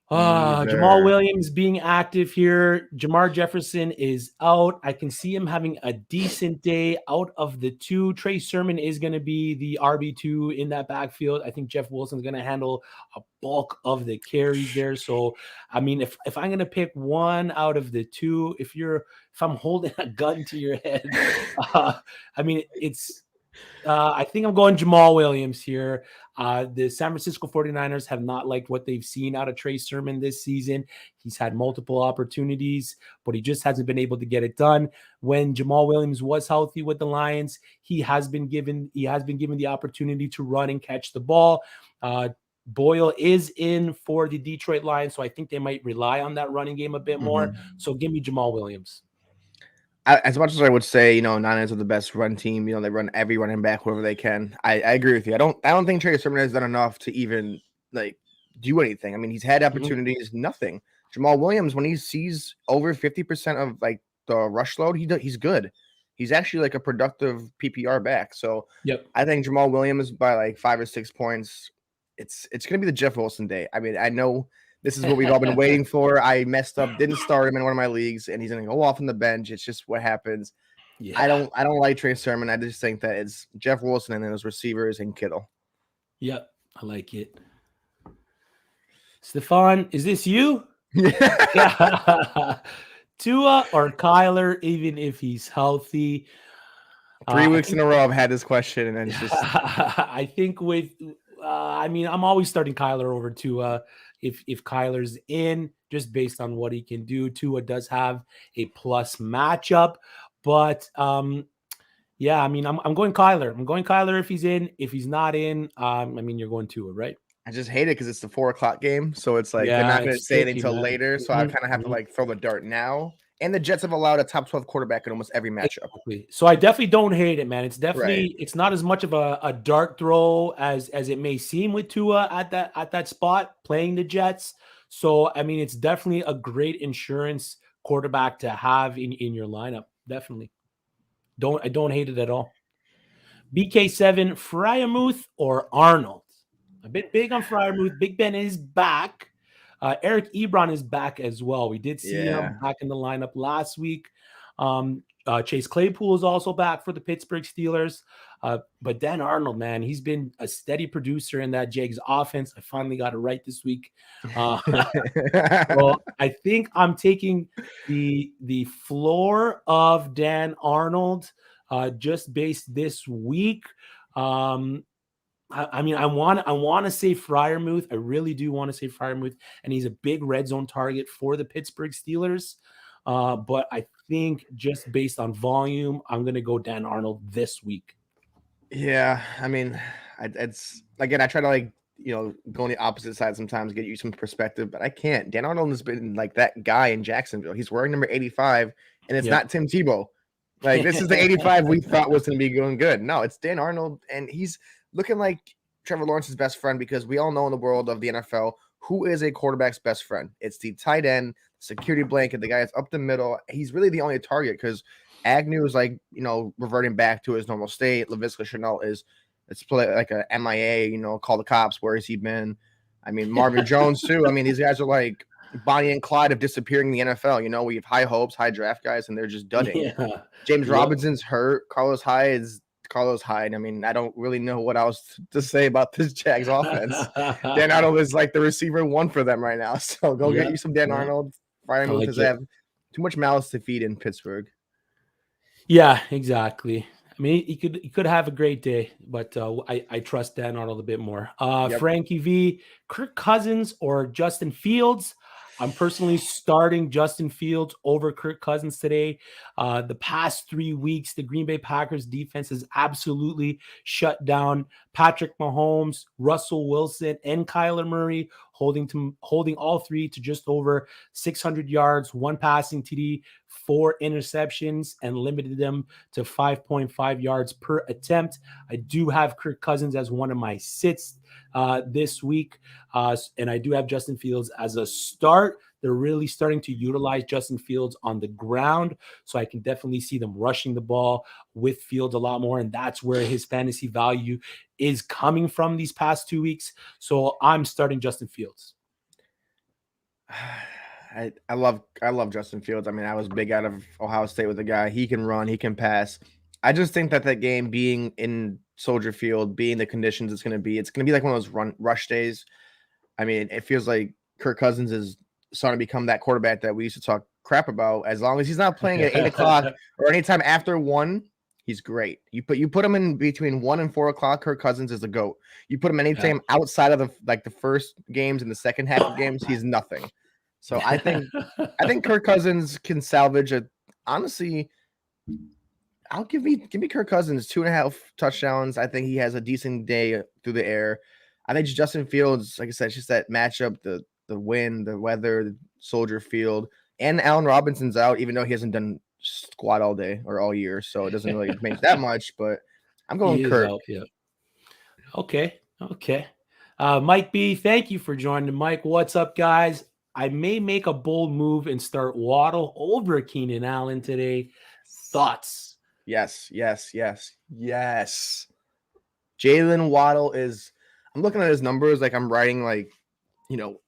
Speaker 1: Jamal Williams being active here. Jamar Jefferson is out. I can see him having a decent day out of the 2. Trey Sermon is going to be the RB2 in that backfield. I think Jeff Wilson's going to handle a bulk of the carries there. So, I mean, if I'm going to pick one out of the 2, if I'm holding a gun to your head, I mean, I think I'm going Jamal Williams here. The San Francisco 49ers have not liked what they've seen out of Trey Sermon this season. He's had multiple opportunities, but he just hasn't been able to get it done. When Jamal Williams was healthy with the Lions, he has been given the opportunity to run and catch the ball. Boyle is in for the Detroit Lions, so I think they might rely on that running game a bit more. So give me Jamal Williams.
Speaker 2: As much as I would say, Niners are the best run team. They run every running back wherever they can. I agree with you. I don't think Trey Sermon has done enough to even do anything. I mean, he's had opportunities, nothing. Jamal Williams, when he sees over 50% of the rush load, he's good. He's actually a productive PPR back. So I think Jamal Williams by 5 or 6 points. It's going to be the Jeff Wilson day. I mean, I know. This is what we've all been waiting for. I messed up, didn't start him in one of my leagues, and he's going to go off on the bench. It's just what happens. Yeah. I don't like Trey Sermon. I just think that it's Jeff Wilson and then those receivers and Kittle.
Speaker 1: Yep, I like it. Stefan, is this you?
Speaker 2: Yeah.
Speaker 1: Tua or Kyler, even if he's healthy?
Speaker 2: 3 weeks in a row I've had this question, and it's just.
Speaker 1: I think I'm always starting Kyler over Tua. If Kyler's in, just based on what he can do. Tua does have a plus matchup, but I'm going Kyler. I'm going Kyler if he's in. If he's not in, you're going Tua, right?
Speaker 2: I just hate it because it's the 4:00 game, so it's like they're
Speaker 1: Yeah,
Speaker 2: not going to
Speaker 1: it's
Speaker 2: say
Speaker 1: tricky,
Speaker 2: anything until
Speaker 1: man.
Speaker 2: later. So I
Speaker 1: Mhm,
Speaker 2: kind of have to
Speaker 1: mhm.
Speaker 2: like throw the dart now. And the Jets have allowed a top 12 quarterback in almost every matchup.
Speaker 1: Exactly. So I definitely don't hate it, man. It's
Speaker 2: Right.
Speaker 1: definitely it's not as much of a dart throw as it may seem with Tua at that spot playing the Jets. So I mean, it's definitely a great insurance quarterback to have in your lineup. Definitely. I don't hate it at all. BK7, Fryermuth or Arnold? A bit big on Fryermuth. Big Ben is back. Eric Ebron is back as well. We did see him
Speaker 2: Yeah.
Speaker 1: back in the lineup last week. Chase Claypool is also back for the Pittsburgh Steelers. But Dan Arnold, man, he's been a steady producer in that Jags offense. I finally got it right this week. So I think I'm taking the floor of Dan Arnold just based this week. I mean, I want to say Fryermuth. I really do want to say Fryermuth, and he's a big red zone target for the Pittsburgh Steelers. But I think just based on volume, I'm going to go Dan Arnold this week.
Speaker 2: Yeah, I mean, it's again, I try to like go on the opposite side sometimes, get you some perspective, but I can't. Dan Arnold has been like that guy in Jacksonville. He's wearing number 85, and it's not Tim Tebow. Like this is the 85 we thought was going to be going good. No, it's Dan Arnold, and he's looking like Trevor Lawrence's best friend because we all know in the world of the NFL who is a quarterback's best friend. It's the tight end, security blanket, the guy that's up the middle. He's really the only target because Agnew is like, reverting back to his normal state. Laviska Shenault it's play like a MIA, call the cops. Where has he been? I mean, Marvin Jones too. I mean, these guys are like Bonnie and Clyde of disappearing in the NFL. We have high hopes, high draft guys, and they're just dudding. Yeah. James Robinson's hurt. Carlos Hyde. I mean, I don't really know what else to say about this Jags offense. Dan Arnold is like the receiver one for them right now. So go get you some Dan Arnold. Fryermuth because they have too much mouths to feed in Pittsburgh.
Speaker 1: Yeah, exactly. I mean, he could have a great day, but I trust Dan Arnold a bit more. Frankie V, Kirk Cousins or Justin Fields? I'm personally starting Justin Fields over Kirk Cousins today. The past 3 weeks, the Green Bay Packers defense has absolutely shut down Patrick Mahomes, Russell Wilson, and Kyler Murray, holding all three to just over 600 yards, 1 passing TD, 4 interceptions, and limited them to 5.5 yards per attempt. I do have Kirk Cousins as one of my sits this week, and I do have Justin Fields as a start. They're really starting to utilize Justin Fields on the ground, so I can definitely see them rushing the ball with Fields a lot more, and that's where his fantasy value is coming from these past 2 weeks. So I'm starting Justin Fields.
Speaker 2: I love Justin Fields. I mean, I was big out of Ohio State with the guy. He can run, he can pass. I just think that game being in Soldier Field, being the conditions it's going to be like one of those rush days. I mean, it feels like Kirk Cousins is starting to become that quarterback that we used to talk crap about. As long as he's not playing at 8 o'clock or anytime after 1, he's great. You put him in between 1 and 4 o'clock, Kirk Cousins is a GOAT. You put him anytime outside of the first games and the second half of games, he's nothing. So I think Kirk Cousins can salvage it. Honestly, I'll give me Kirk Cousins 2.5 touchdowns. I think he has a decent day through the air. I think Justin Fields, like I said, it's just that matchup, the wind, the weather, the Soldier Field, and Allen Robinson's out, even though he hasn't done squat all day or all year, so it doesn't really make that much. But I'm going Kirk.
Speaker 1: Out, yeah. Okay. Mike B, thank you for joining. Mike, what's up, guys? I may make a bold move and start Waddle over Keenan Allen today. Thoughts?
Speaker 2: Yes. Jaylen Waddle is. I'm looking at his numbers, like I'm writing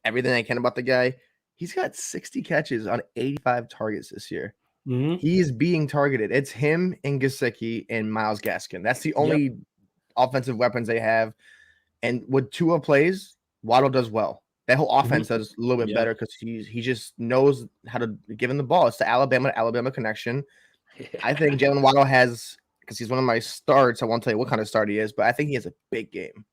Speaker 2: everything I can about the guy. He's got 60 catches on 85 targets this year. Mm-hmm. He is being targeted. It's him and Gesicki and Myles Gaskin. That's the only offensive weapons they have. And with Tua plays, Waddle does well. That whole offense does a little bit better because he just knows how to give him the ball. It's the Alabama connection. I think Jaylen Waddle has, because he's one of my starts. I won't tell you what kind of start he is, but I think he has a big game.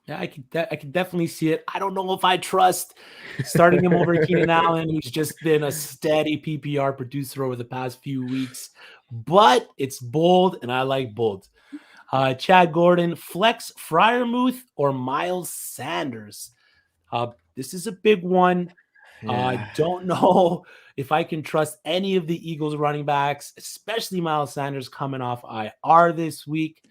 Speaker 1: Yeah, I can definitely see it. I don't know if I trust starting him over Keenan Allen, who's just been a steady PPR producer over the past few weeks, but it's bold, and I like bold. Chad Gordon, flex Freiermuth or Miles Sanders? This is a big one. I don't know if I can trust any of the Eagles running backs, especially Miles Sanders coming off IR this week.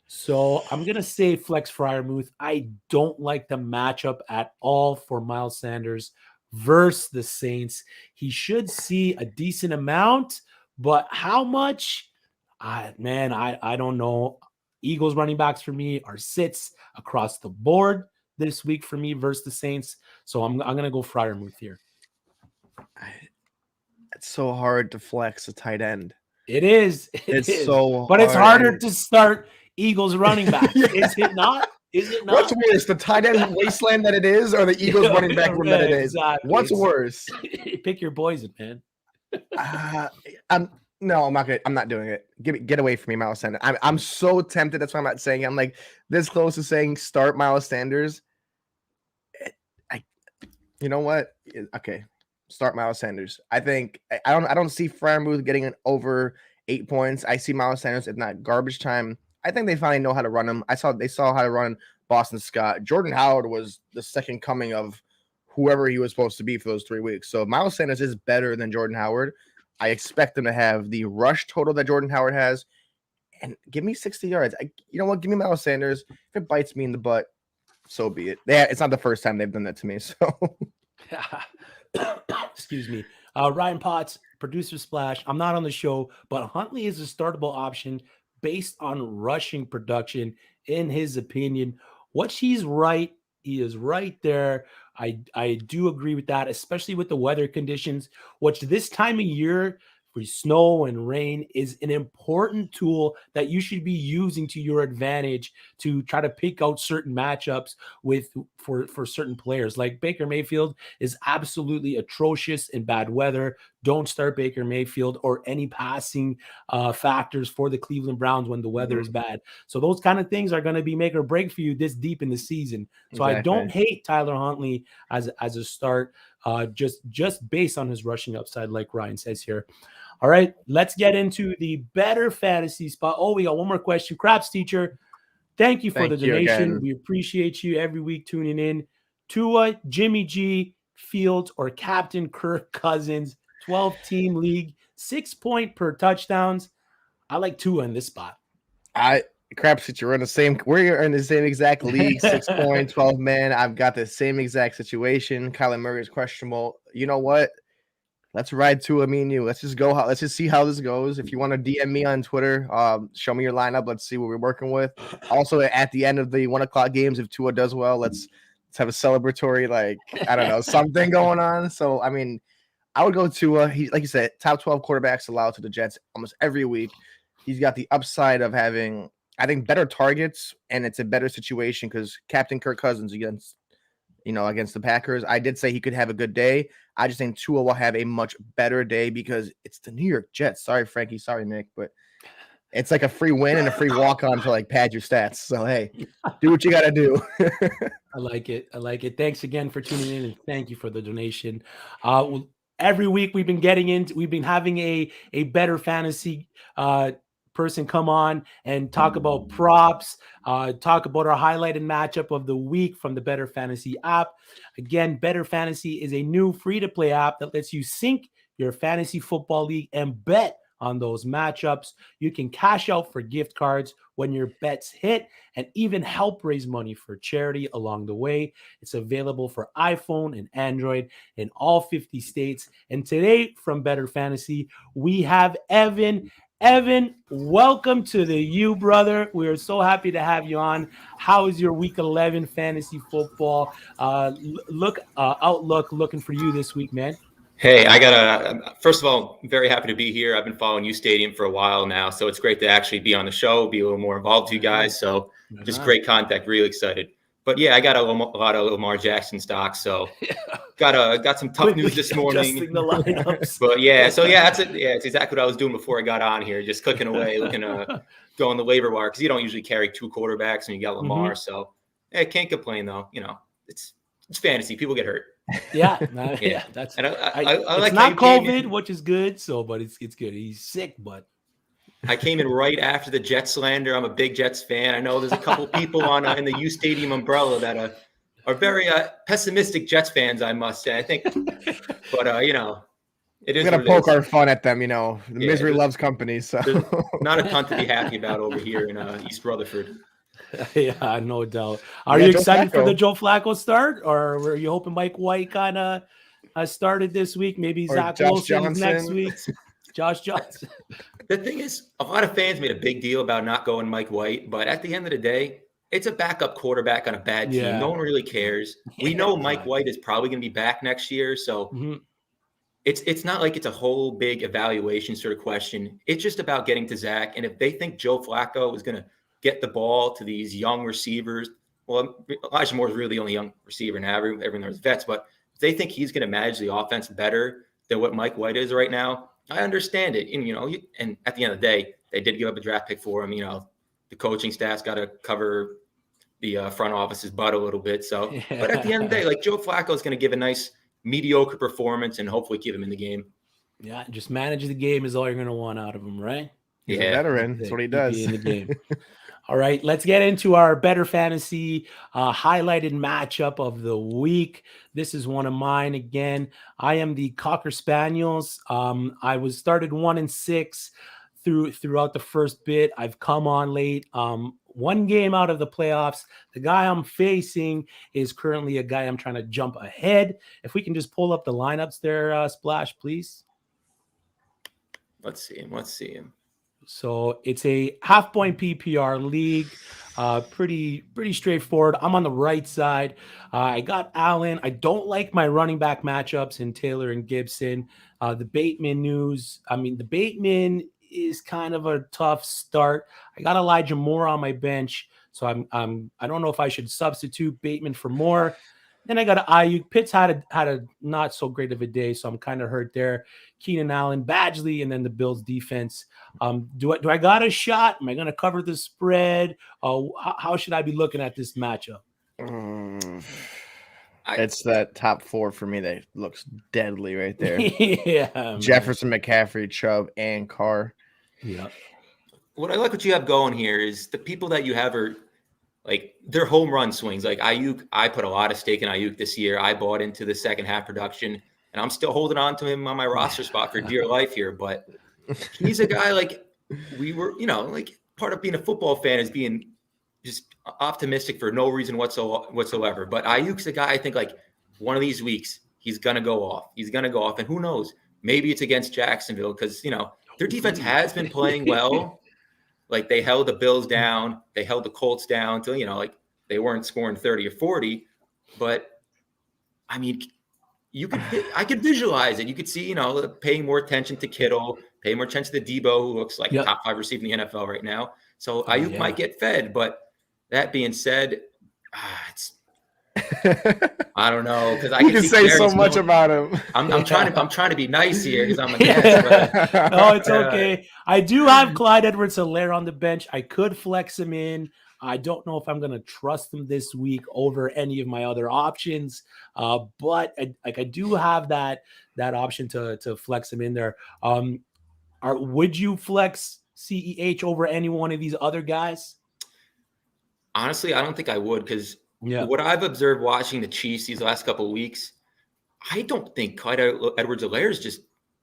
Speaker 1: So I'm going to say flex Freiermuth. I don't like the matchup at all for Miles Sanders versus the Saints. He should see a decent amount, but how much? I don't know. Eagles running backs for me are sits across the board this week for me versus the Saints. So I'm going to go Freiermuth here.
Speaker 2: It's so hard to flex a tight end.
Speaker 1: It is.
Speaker 2: It's so
Speaker 1: but
Speaker 2: hard.
Speaker 1: It's harder to start Eagles running backs. Is it not? Is it not?
Speaker 2: What's worse, the tight end wasteland that it is, or the Eagles running back room that it is?
Speaker 1: Exactly.
Speaker 2: What's worse?
Speaker 1: Pick your poison, man.
Speaker 2: No, I'm not gonna. I'm not doing it. Get away from me, Miles Sanders. I'm so tempted. That's why I'm not saying it. I'm like this close to saying start Miles Sanders. You know what? Okay, start Miles Sanders. I think I don't see Freiermuth getting over 8 points. I see Miles Sanders, if not garbage time. I think they finally know how to run him. They saw how to run Boston Scott. Jordan Howard was the second coming of whoever he was supposed to be for those 3 weeks. So Miles Sanders is better than Jordan Howard. I expect him to have the rush total that Jordan Howard has, and give me 60 yards. You know what? Give me Miles Sanders. If it bites me in the butt, so be it. It's not the first time they've done that to me. So,
Speaker 1: excuse me. Ryan Potts, producer splash. I'm not on the show, but Huntley is a startable option based on rushing production, in his opinion. He's right. He is right there. I do agree with that, especially with the weather conditions, which this time of year for snow and rain is an important tool that you should be using to your advantage to try to pick out certain matchups for certain players. Like Baker Mayfield is absolutely atrocious in bad weather. Don't start Baker Mayfield or any passing factors for the Cleveland Browns when the weather is bad. So those kind of things are going to be make or break for you this deep in the season. So exactly. I don't hate Tyler Huntley as a start, just based on his rushing upside, like Ryan says here. All right, let's get into the better fantasy spot. Oh, we got one more question. Craps teacher, thank you for the donation. We appreciate you every week tuning in. Tua, Jimmy G, Fields, or Captain Kirk Cousins, 12-team league, 6 point per touchdowns. I like Tua in this spot.
Speaker 2: Craps teacher, we're in the same exact league, 6 point, 12 man. I've got the same exact situation. Kyler Murray is questionable. You know what? Let's ride Tua, me and you. Let's just go. Let's just see how this goes. If you want to DM me on Twitter, show me your lineup. Let's see what we're working with. Also, at the end of the 1 o'clock games, if Tua does well, let's have a celebratory, I don't know, something going on. So, I mean, I would go Tua. He, like you said, top 12 quarterbacks allowed to the Jets almost every week. He's got the upside of having, I think, better targets, and it's a better situation because Captain Kirk Cousins against the Packers, I did say he could have a good day. I just think Tua will have a much better day because it's the New York Jets. Sorry, Frankie. Sorry, Nick. But it's like a free win and a free walk-on to pad your stats. So, hey, do what you got to do.
Speaker 1: I like it. Thanks again for tuning in, and thank you for the donation. Every week we've been having a better fantasy person come on and talk about props, talk about our highlighted matchup of the week from the Better Fantasy app. Again, Better Fantasy is a new free-to-play app that lets you sync your fantasy football league and bet on those matchups. You can cash out for gift cards when your bets hit and even help raise money for charity along the way. It's available for iPhone and Android in all 50 states. And today from Better Fantasy, we have Evan. Evan, welcome to the U, brother. We are so happy to have you on. How is your Week 11 fantasy football outlook looking for you this week, man?
Speaker 4: Hey, first of all, I'm very happy to be here. I've been following uSTADIUM for a while now, so it's great to actually be on the show, be a little more involved with you guys. So just great contact, really excited. But yeah, I got a lot of Lamar Jackson stocks, so got some tough news this morning.
Speaker 1: The lineups.
Speaker 4: But yeah, so yeah, that's it. Yeah, it's exactly what I was doing before I got on here, just clicking away, looking to go on the waiver wire because you don't usually carry 2 quarterbacks and you got Lamar. So yeah, can't complain though. It's fantasy. People get hurt.
Speaker 1: Yeah, that's.
Speaker 4: And I
Speaker 1: it's
Speaker 4: like
Speaker 1: not COVID, which is good. So, but it's good. He's sick, but
Speaker 4: I came in right after the Jets slander. I'm a big Jets fan. I know there's a couple people on in the uSTADIUM umbrella that are very pessimistic Jets fans, I must say. I think, but you know, it is.
Speaker 2: We're gonna poke our fun at them. You know, misery loves company. So
Speaker 4: not a ton to be happy about over here in East Rutherford.
Speaker 1: Yeah, no doubt. Are you excited for the Joe Flacco start, or were you hoping Mike White kind of started this week? Maybe Zach Wilson next week. Josh Johnson.
Speaker 4: The thing is, a lot of fans made a big deal about not going Mike White, but at the end of the day, it's a backup quarterback on a bad team. Yeah. No one really cares. We know Mike White is probably going to be back next year, so it's not like it's a whole big evaluation sort of question. It's just about getting to Zach, and if they think Joe Flacco is going to get the ball to these young receivers, well, Elijah Moore is really the only young receiver now. Everyone knows vets, but if they think he's going to manage the offense better than what Mike White is right now, I understand it. And, you know, and at the end of the day, they did give up a draft pick for him. You know, the coaching staff's got to cover the front office's butt a little bit. So, but at the end of the day, like Joe Flacco is going to give a nice mediocre performance and hopefully keep him in the game.
Speaker 1: Yeah, just manage the game is all you're going to want out of him, right?
Speaker 2: He's a veteran. That's what he does.
Speaker 1: In the game. All right, let's get into our Better Fantasy highlighted matchup of the week. This is one of mine again. I am the Cocker Spaniels. I was started 1-6 throughout the first bit. I've come on late. One game out of the playoffs. The guy I'm facing is currently a guy I'm trying to jump ahead. If we can just pull up the lineups there, Splash, please.
Speaker 4: Let's see him.
Speaker 1: So it's a half-point PPR league, pretty straightforward. I'm on the right side. I got Allen. I don't like my running back matchups in Taylor and Gibson. The Bateman news. I mean, the Bateman is kind of a tough start. I got Elijah Moore on my bench, so I don't know if I should substitute Bateman for Moore. Then I got Ayuk. Pitts had a not so great of a day, so I'm kind of hurt there. Keenan Allen, Badgley, and then the Bills defense. Do I got a shot? Am I going to cover the spread? How should I be looking at this matchup?
Speaker 2: It's that top four for me that looks deadly right there.
Speaker 1: Yeah,
Speaker 2: Jefferson, McCaffrey, Chubb, and Carr.
Speaker 1: Yeah.
Speaker 4: What you have going here is the people that you have are like their home run swings. Like Ayuk, I put a lot of stake in Ayuk this year. I bought into the second half production, and I'm still holding on to him on my roster spot for dear life here. But he's a guy like we were, you know, like part of being a football fan is being just optimistic for no reason whatsoever. But Ayuk's a guy I think like one of these weeks he's gonna go off. And who knows? Maybe it's against Jacksonville because you know their defense has been playing well. Like they held the Bills down, they held the Colts down till, you know, like they weren't scoring 30 or 40. But I mean, I could visualize it. You could see, you know, paying more attention to Kittle, paying more attention to Debo, who looks like a top 5 receiver in the NFL right now. So Ayuk might get fed. But that being said, it's I don't know because I can
Speaker 2: say so much about him.
Speaker 4: I'm trying to be nice here because I'm a guest. But,
Speaker 1: no, it's okay. I do have Clyde Edwards-Helaire on the bench. I could flex him in. I don't know if I'm going to trust him this week over any of my other options, but I do have that option to flex him in there. Would you flex CEH over any one of these other guys?
Speaker 4: Honestly, I don't think I would because what I've observed watching the Chiefs these last couple of weeks, I don't think Clyde Edwards-Helaire is just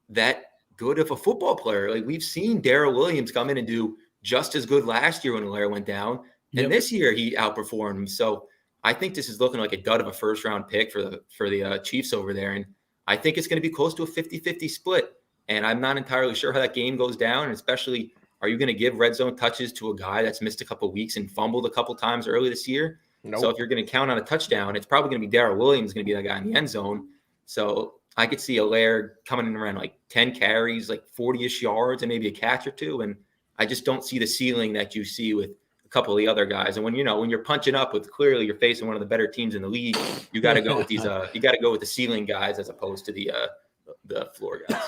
Speaker 4: that good of a football player. Like we've seen Daryl Williams come in and do just as good last year when Helaire went down. And this year he outperformed him. So I think this is looking like a dud of a first round pick for the Chiefs over there. And I think it's going to be close to a 50-50 split. And I'm not entirely sure how that game goes down. And especially, are you going to give red zone touches to a guy that's missed a couple of weeks and fumbled a couple times early this year? Nope. So if you're going to count on a touchdown, it's probably going to be Daryl Williams going to be that guy in the end zone. So I could see Helaire coming in around like 10 carries, like 40-ish yards and maybe a catch or two. And I just don't see the ceiling that you see with a couple of the other guys. And when you're punching up with clearly you're facing one of the better teams in the league, you got to go with these you got to go with the ceiling guys as opposed to the floor guys.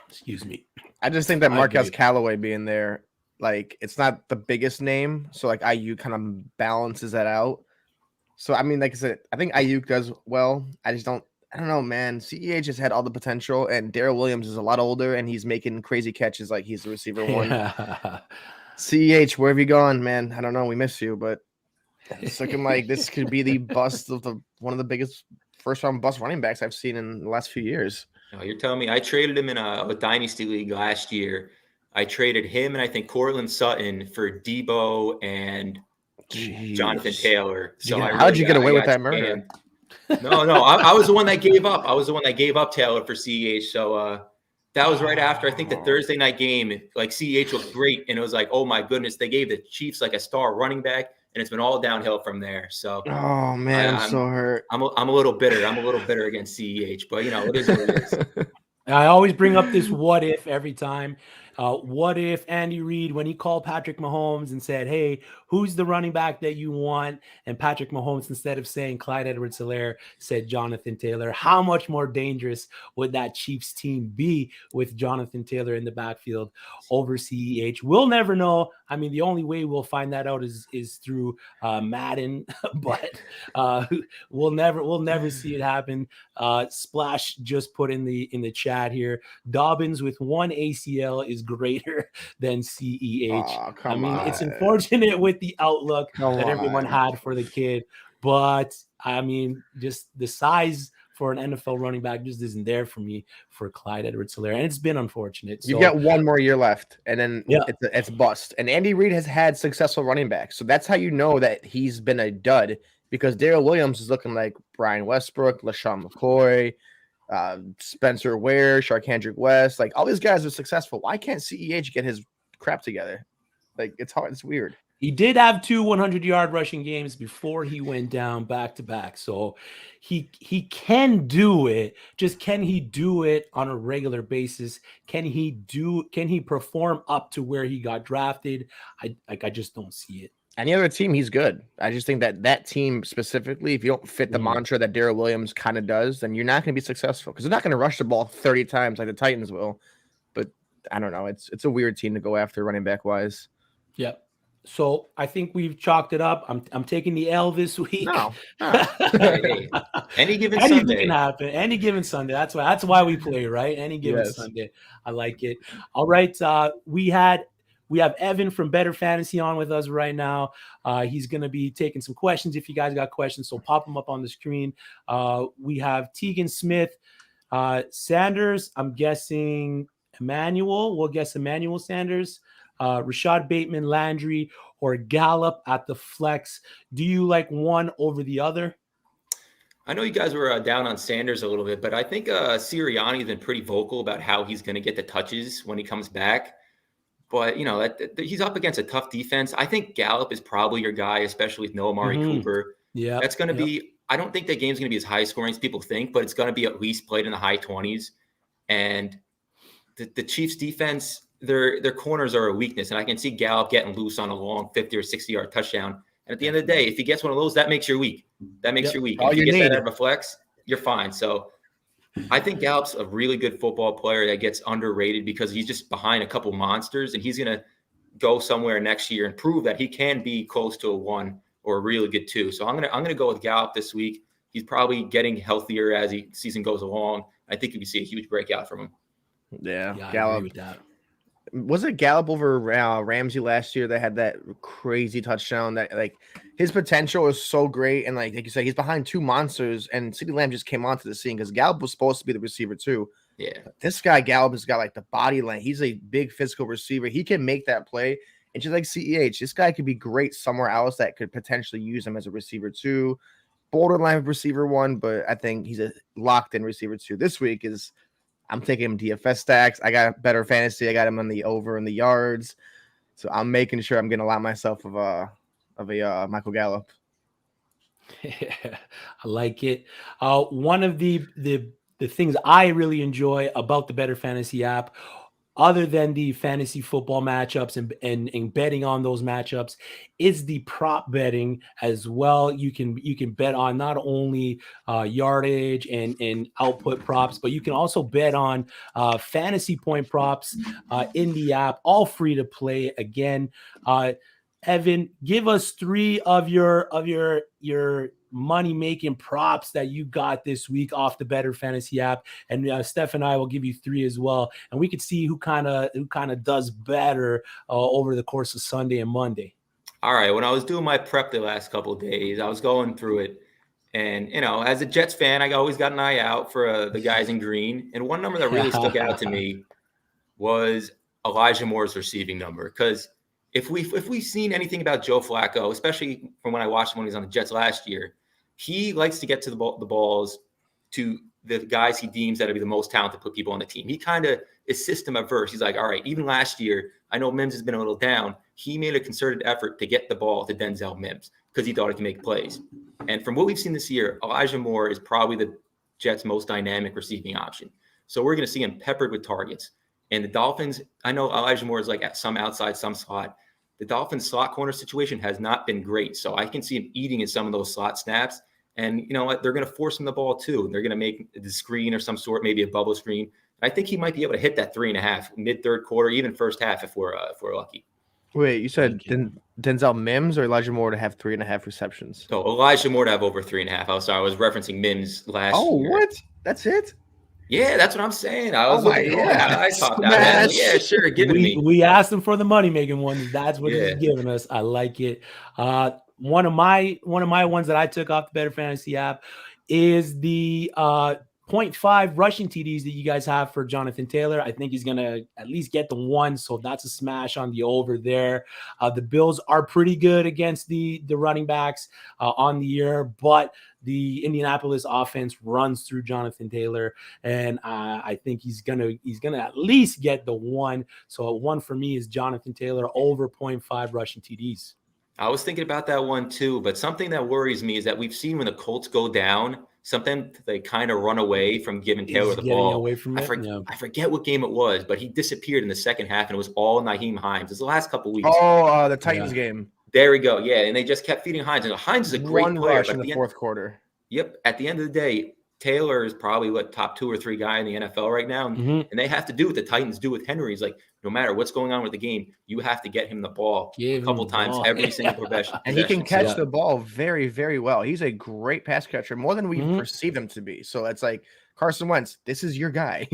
Speaker 1: Excuse me.
Speaker 2: I just think that Marquez Callaway being there, like it's not the biggest name. So like IU kind of balances that out. So, I mean, like I said, I think Ayuk does well. I just don't I don't know, man. CEH has had all the potential, and Daryl Williams is a lot older, and he's making crazy catches like he's the receiver one. CEH, where have you gone, man? I don't know. We miss you, but it's looking like this could be the bust of one of the biggest first-round bust running backs I've seen in the last few years.
Speaker 4: No, you're telling me I traded him in a dynasty league last year. I traded him and I think Cortland Sutton for Debo and Jonathan Taylor. So
Speaker 2: how'd you get away with that murder?
Speaker 4: No, I was the one that gave up. I was the one that gave up Taylor for CEH. So that was right after, I think, the Thursday night game. Like, CEH looked great, and it was like, oh my goodness, they gave the Chiefs like a star running back, and it's been all downhill from there. So,
Speaker 2: oh man, I'm so hurt.
Speaker 4: I'm a little bitter. I'm a little bitter against CEH, but it is what it is.
Speaker 1: I always bring up this what if every time. What if Andy Reid, when he called Patrick Mahomes and said, hey, who's the running back that you want? And Patrick Mahomes, instead of saying Clyde Edwards-Helaire, said Jonathan Taylor. How much more dangerous would that Chiefs team be with Jonathan Taylor in the backfield over CEH? We'll never know. I mean, the only way we'll find that out is through Madden, but we'll never see it happen. Splash just put in the chat here, Dobbins with one ACL is greater than CEH.
Speaker 2: Oh,
Speaker 1: I mean, it's unfortunate with the outlook that everyone had for the kid, but I mean, just the size for an NFL running back just isn't there for me for Clyde Edwards-Helaire, and it's been unfortunate.
Speaker 2: You've got one more year left, and then it's bust. And Andy Reid has had successful running backs, so that's how you know that he's been a dud, because Daryl Williams is looking like Brian Westbrook, LaShawn McCoy, Spencer Ware, Sharkhandrick West. Like, all these guys are successful. Why can't CEH get his crap together? Like, it's hard. It's weird.
Speaker 1: He did have 2 100-yard rushing games before he went down back-to-back. So he can do it. Just can he do it on a regular basis? Can he perform up to where he got drafted? I just don't see it.
Speaker 2: Any other team, he's good. I just think that team specifically, if you don't fit the mantra that Daryl Williams kind of does, then you're not going to be successful, because they're not going to rush the ball 30 times like the Titans will. But I don't know. It's a weird team to go after running back wise.
Speaker 1: Yep. So I think we've chalked it up. I'm taking the L this week.
Speaker 4: No. Hey. Any given Sunday.
Speaker 1: Anything can happen. Any given Sunday. That's why we play, right? Any given Sunday. I like it. All right. We have Evan from Better Fantasy on with us right now. He's going to be taking some questions if you guys got questions, so pop them up on the screen. We have Tegan Smith, Sanders. I'm guessing Emmanuel. We'll guess Emmanuel Sanders. Rashad Bateman, Landry, or Gallup at the flex. Do you like one over the other?
Speaker 4: I know you guys were down on Sanders a little bit, but I think Sirianni has been pretty vocal about how he's going to get the touches when he comes back. But, he's up against a tough defense. I think Gallup is probably your guy, especially with no Amari Cooper.
Speaker 1: Yeah,
Speaker 4: that's going to be – I don't think that game's going to be as high scoring as people think, but it's going to be at least played in the high 20s. And the Chiefs defense – Their corners are a weakness, and I can see Gallup getting loose on a long 50 or 60-yard touchdown. And at the end of the day, if he gets one of those, that makes your week. That makes your week. If you get that out of a flex, you're fine. So I think Gallup's a really good football player that gets underrated because he's just behind a couple monsters, and he's going to go somewhere next year and prove that he can be close to a 1 or a really good 2. So I'm gonna go with Gallup this week. He's probably getting healthier as the season goes along. I think you can see a huge breakout from him.
Speaker 2: Yeah,
Speaker 1: I
Speaker 2: Gallup.
Speaker 1: agree with that.
Speaker 2: Was it Gallup over Ramsey last year that had that crazy touchdown? That, like, his potential is so great, and like you said, he's behind 2 monsters, and CeeDee Lamb just came onto the scene because Gallup was supposed to be the receiver too.
Speaker 4: Yeah,
Speaker 2: this guy Gallup has got like the body length. He's a big physical receiver. He can make that play, and just like CEH, this guy could be great somewhere else that could potentially use him as a receiver 2, borderline receiver 1. But I think he's a locked-in receiver 2 this week. I'm taking him DFS stacks. I got Better Fantasy. I got him on the over in the yards. So I'm making sure I'm going to allow myself of a Michael Gallup.
Speaker 1: Yeah, I like it. One of the things I really enjoy about the Better Fantasy app, other than the fantasy football matchups and betting on those matchups, is the prop betting as well. You can bet on not only yardage and output props, but you can also bet on fantasy point props in the app, all free to play. Again, Evan, give us 3 of your money-making props that you got this week off the Better Fantasy app. And Steph and I will give you 3 as well. And we could see who kind of does better over the course of Sunday and Monday.
Speaker 4: All right. When I was doing my prep the last couple of days, I was going through it. And, as a Jets fan, I always got an eye out for the guys in green. And one number that really stuck out to me was Elijah Moore's receiving number. Because if we've seen anything about Joe Flacco, especially from when I watched him when he was on the Jets last year, he likes to get to the balls to the guys he deems that to be the most talented people on the team. He kind of is system averse. He's like, all right, even last year, I know Mims has been a little down. He made a concerted effort to get the ball to Denzel Mims because he thought he could make plays. And from what we've seen this year, Elijah Moore is probably the Jets' most dynamic receiving option. So we're going to see him peppered with targets. And the Dolphins, I know Elijah Moore is like at some outside, some slot. The Dolphins slot corner situation has not been great. So I can see him eating in some of those slot snaps. And you know what? They're going to force him the ball too. They're going to make the screen or some sort, maybe a bubble screen. I think he might be able to hit that 3.5 mid-third quarter, even first half if we're lucky.
Speaker 2: Wait, you said Denzel Mims or Elijah Moore to have 3.5 receptions?
Speaker 4: So Elijah Moore to have over 3.5. I was referencing Mims last year.
Speaker 2: Oh, what? That's it?
Speaker 4: Yeah, that's what I'm saying. I was looking for that. I thought that. Yeah, sure. Give it me.
Speaker 1: We asked him for the money-making one. That's what he's giving us. I like it. One of my ones that I took off the Better Fantasy app is the 0.5 rushing TDs that you guys have for Jonathan Taylor. I think he's going to at least get the 1, so that's a smash on the over there. The Bills are pretty good against the running backs on the year, but the Indianapolis offense runs through Jonathan Taylor, and I think he's gonna at least get the 1. So a 1 for me is Jonathan Taylor over 0.5 rushing TDs.
Speaker 4: I was thinking about that one too, but something that worries me is that we've seen when the Colts go down, something they kind of run away from giving Taylor the ball.
Speaker 1: Away from
Speaker 4: I forget what game it was, but he disappeared in the second half, and it was all Nyheim Hines. It was the last couple of weeks.
Speaker 2: Oh, the Titans game.
Speaker 4: There we go. Yeah, and they just kept feeding Hines. And Hines is a great player.
Speaker 2: Rush in the fourth quarter.
Speaker 4: Yep. At the end of the day, Taylor is probably top 2 or 3 guy in the NFL right now. And they have to do what the Titans do with Henry. He's like, no matter what's going on with the game, you have to get him the ball a couple times every single possession.
Speaker 2: And he can catch the ball very, very well. He's a great pass catcher, more than we perceive him to be. So it's like, Carson Wentz, this is your guy.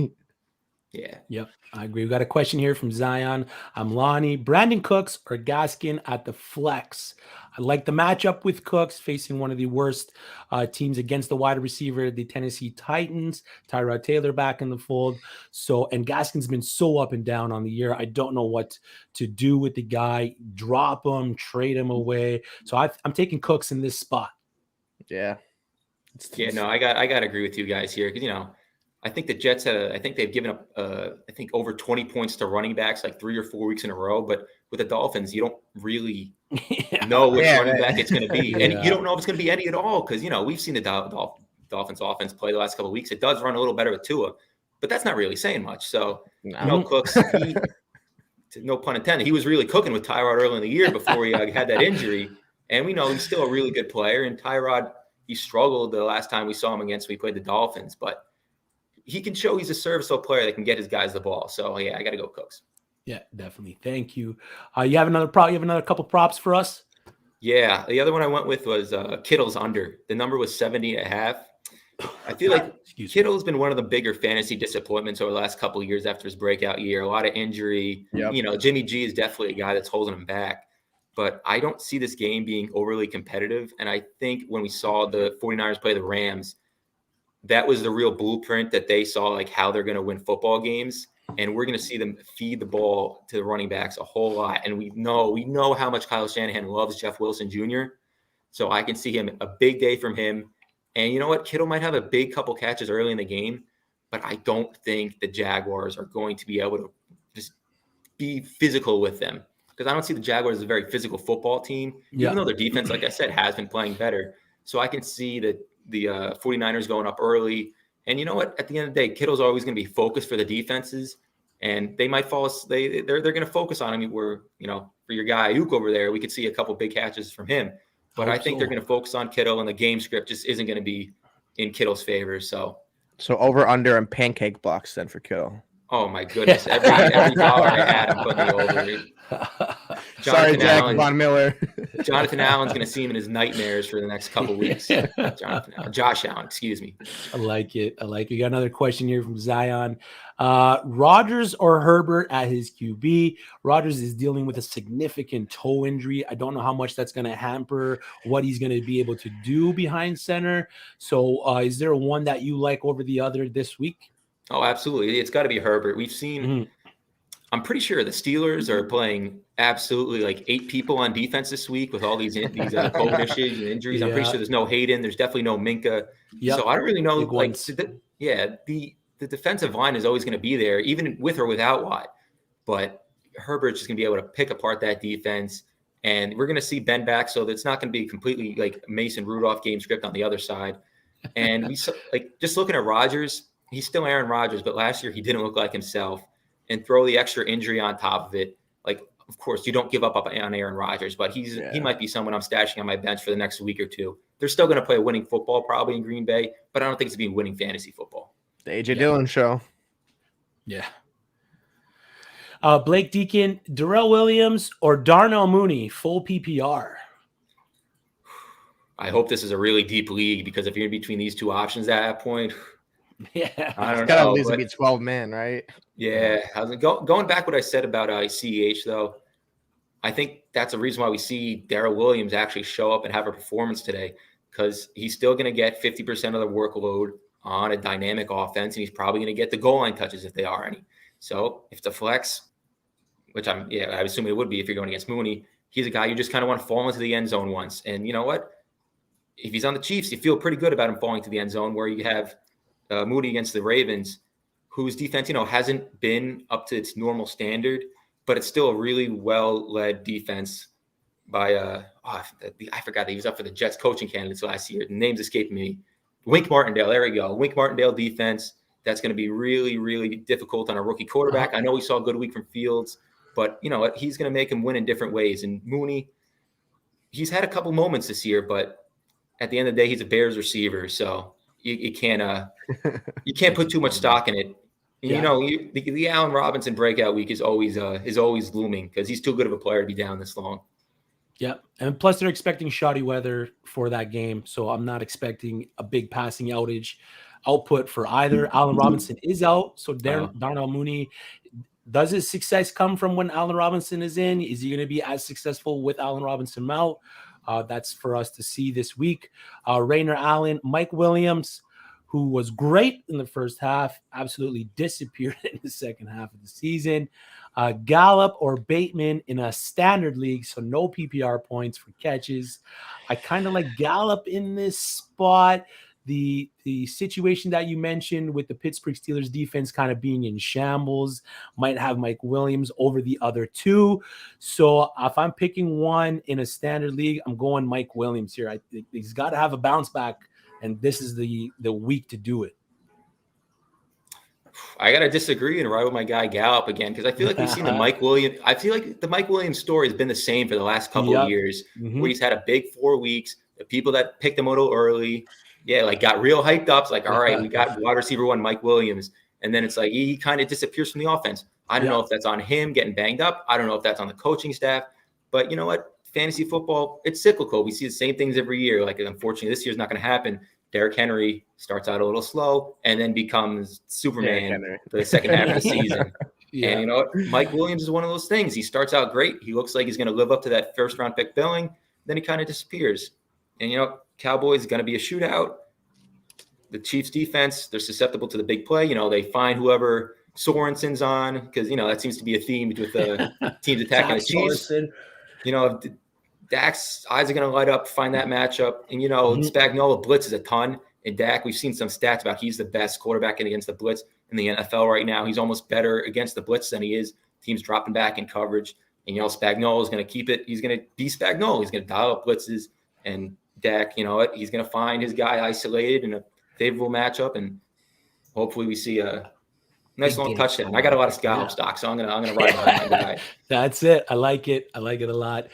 Speaker 4: Yeah.
Speaker 1: Yep. I agree. We got a question here from Zion Amlani. Brandon Cooks or Gaskin at the flex? I like the matchup with Cooks facing one of the worst teams against the wide receiver, the Tennessee Titans. Tyrod Taylor back in the fold. And Gaskin's been so up and down on the year. I don't know what to do with the guy. Drop him, trade him away. So I'm taking Cooks in this spot.
Speaker 2: Yeah.
Speaker 4: I got to agree with you guys here because I think the Jets they've given up over 20 points to running backs like 3 or 4 weeks in a row. But with the Dolphins, you don't really know which running back it's going to be. And you don't know if it's going to be any at all because, we've seen the Dolphins offense play the last couple of weeks. It does run a little better with Tua, but that's not really saying much. So, Cooks, no pun intended, he was really cooking with Tyrod early in the year before he had that injury. And we know he's still a really good player. And Tyrod, he struggled the last time we saw him we played the Dolphins. But he can show he's a serviceable player that can get his guys the ball. So, I got to go Cooks.
Speaker 1: Yeah, definitely. Thank you. You have another prop? You have another couple props for us?
Speaker 4: Yeah. The other one I went with was Kittle's under. The number was 70.5. I feel like Kittle's been one of the bigger fantasy disappointments over the last couple of years after his breakout year. A lot of injury. Yep. Jimmy G is definitely a guy that's holding him back. But I don't see this game being overly competitive. And I think when we saw the 49ers play the Rams, that was the real blueprint that they saw, like how they're going to win football games. And we're going to see them feed the ball to the running backs a whole lot. And we know how much Kyle Shanahan loves Jeff Wilson Jr. So I can see him a big day from him. And you know what? Kittle might have a big couple catches early in the game, but I don't think the Jaguars are going to be able to just be physical with them because I don't see the Jaguars as a very physical football team, even though their defense, like I said, has been playing better. So I can see that the 49ers going up early. And you know what? At the end of the day, Kittle's always going to be focused for the defenses, and they might fall. They're going to focus on him. Where for your guy Ayuk over there, we could see a couple big catches from him. But I think they're going to focus on Kittle, and the game script just isn't going to be in Kittle's favor. So
Speaker 2: over under and pancake blocks then for Kittle.
Speaker 4: Oh my goodness! Every dollar I had, I'm putting the over.
Speaker 2: Sorry, Jack Von Miller.
Speaker 4: Jonathan Allen's going to see him in his nightmares for the next couple weeks. Josh Allen, excuse me.
Speaker 1: I like it. We got another question here from Zion. Rodgers or Herbert at his QB? Rodgers is dealing with a significant toe injury. I don't know how much that's going to hamper what he's going to be able to do behind center. So is there one that you like over the other this week?
Speaker 4: Oh, absolutely. It's got to be Herbert. We've seen I'm pretty sure the Steelers are playing absolutely like 8 people on defense this week with all these COVID issues and injuries. I'm pretty sure there's no Hayden. There's definitely no Minka. Yep. So I don't really know. The defensive line is always going to be there, even with or without Watt. But Herbert's just going to be able to pick apart that defense. And we're going to see Ben back, so it's not going to be completely like Mason Rudolph game script on the other side. And we just looking at Rodgers, he's still Aaron Rodgers, but last year he didn't look like himself. And throw the extra injury on top of it. Like, of course, you don't give up on Aaron Rodgers, but he might be someone I'm stashing on my bench for the next week or two. They're still going to play winning football probably in Green Bay, but I don't think it's going to be winning fantasy football.
Speaker 2: The A.J. Dillon show.
Speaker 1: Yeah. Blake Deacon, Darrell Williams, or Darnell Mooney, full PPR?
Speaker 4: I hope this is a really deep league because if you're in between these two options at that point – I don't know.
Speaker 2: Got to at least be 12 men, right?
Speaker 4: Yeah. Going back what I said about CEH, though, I think that's a reason why we see Daryl Williams actually show up and have a performance today because he's still going to get 50% of the workload on a dynamic offense, and he's probably going to get the goal line touches if they are any. So if it's a flex, which I assume it would be if you're going against Mooney, he's a guy you just kind of want to fall into the end zone once. And you know what? If he's on the Chiefs, you feel pretty good about him falling to the end zone where you have Mooney against the Ravens, whose defense, hasn't been up to its normal standard, but it's still a really well-led defense by I forgot that he was up for the Jets coaching candidates last year. The name's escaping me. Wink Martindale. There we go. Wink Martindale defense. That's going to be really, really difficult on a rookie quarterback. I know we saw a good week from Fields, but you know what? He's going to make him win in different ways. And Mooney, he's had a couple moments this year, but at the end of the day, he's a Bears receiver, so you can't put too much stock in it. Yeah. The Allen Robinson breakout week is always looming because he's too good of a player to be down this long.
Speaker 1: Yeah, and plus they're expecting shoddy weather for that game, so I'm not expecting a big passing output for either. Allen Robinson is out, so Darnell Mooney. Does his success come from when Allen Robinson is in? Is he going to be as successful with Allen Robinson out? That's for us to see this week. Rainer Allen, Mike Williams, who was great in the first half, absolutely disappeared in the second half of the season. Gallup or Bateman in a standard league, so no PPR points for catches. I kind of like Gallup in this spot. The situation that you mentioned with the Pittsburgh Steelers defense kind of being in shambles might have Mike Williams over the other two. So if I'm picking one in a standard league, I'm going Mike Williams here. I think he's got to have a bounce back, and this is the week to do it.
Speaker 4: I got to disagree and ride with my guy Gallup again because I feel like we've seen the Mike Williams. I feel like the Mike Williams story has been the same for the last couple of years, where he's had a big 4 weeks. The people that picked him a little early, got real hyped up. It's like, all right, we got wide receiver 1 Mike Williams, and then it's like he kind of disappears from the offense. I don't know if that's on him getting banged up. I don't know if that's on the coaching staff. But you know what? Fantasy football, it's cyclical. We see the same things every year. Like, unfortunately, this year's not going to happen. Derrick Henry starts out a little slow and then becomes Superman for the second half of the season. And you know what? Mike Williams is one of those things. He starts out great. He looks like he's going to live up to that first-round pick billing. Then he kind of disappears. And, Cowboys is going to be a shootout. The Chiefs defense, they're susceptible to the big play. They find whoever Sorensen's on because, that seems to be a theme with the teams attacking the Chiefs. Dak's eyes are going to light up, find that matchup. And, Spagnuolo blitzes a ton. And Dak, we've seen some stats about he's the best quarterback against the blitz in the NFL right now. He's almost better against the blitz than he is. Teams dropping back in coverage. And, Spagnuolo is going to keep it. He's going to be Spagnuolo. He's going to dial up blitzes. And Dak, he's going to find his guy isolated in a favorable matchup. And hopefully we see a nice long touchdown. I got a lot of scallop stock, so I'm gonna ride behind the guy.
Speaker 1: That's it. I like it. I like it a lot.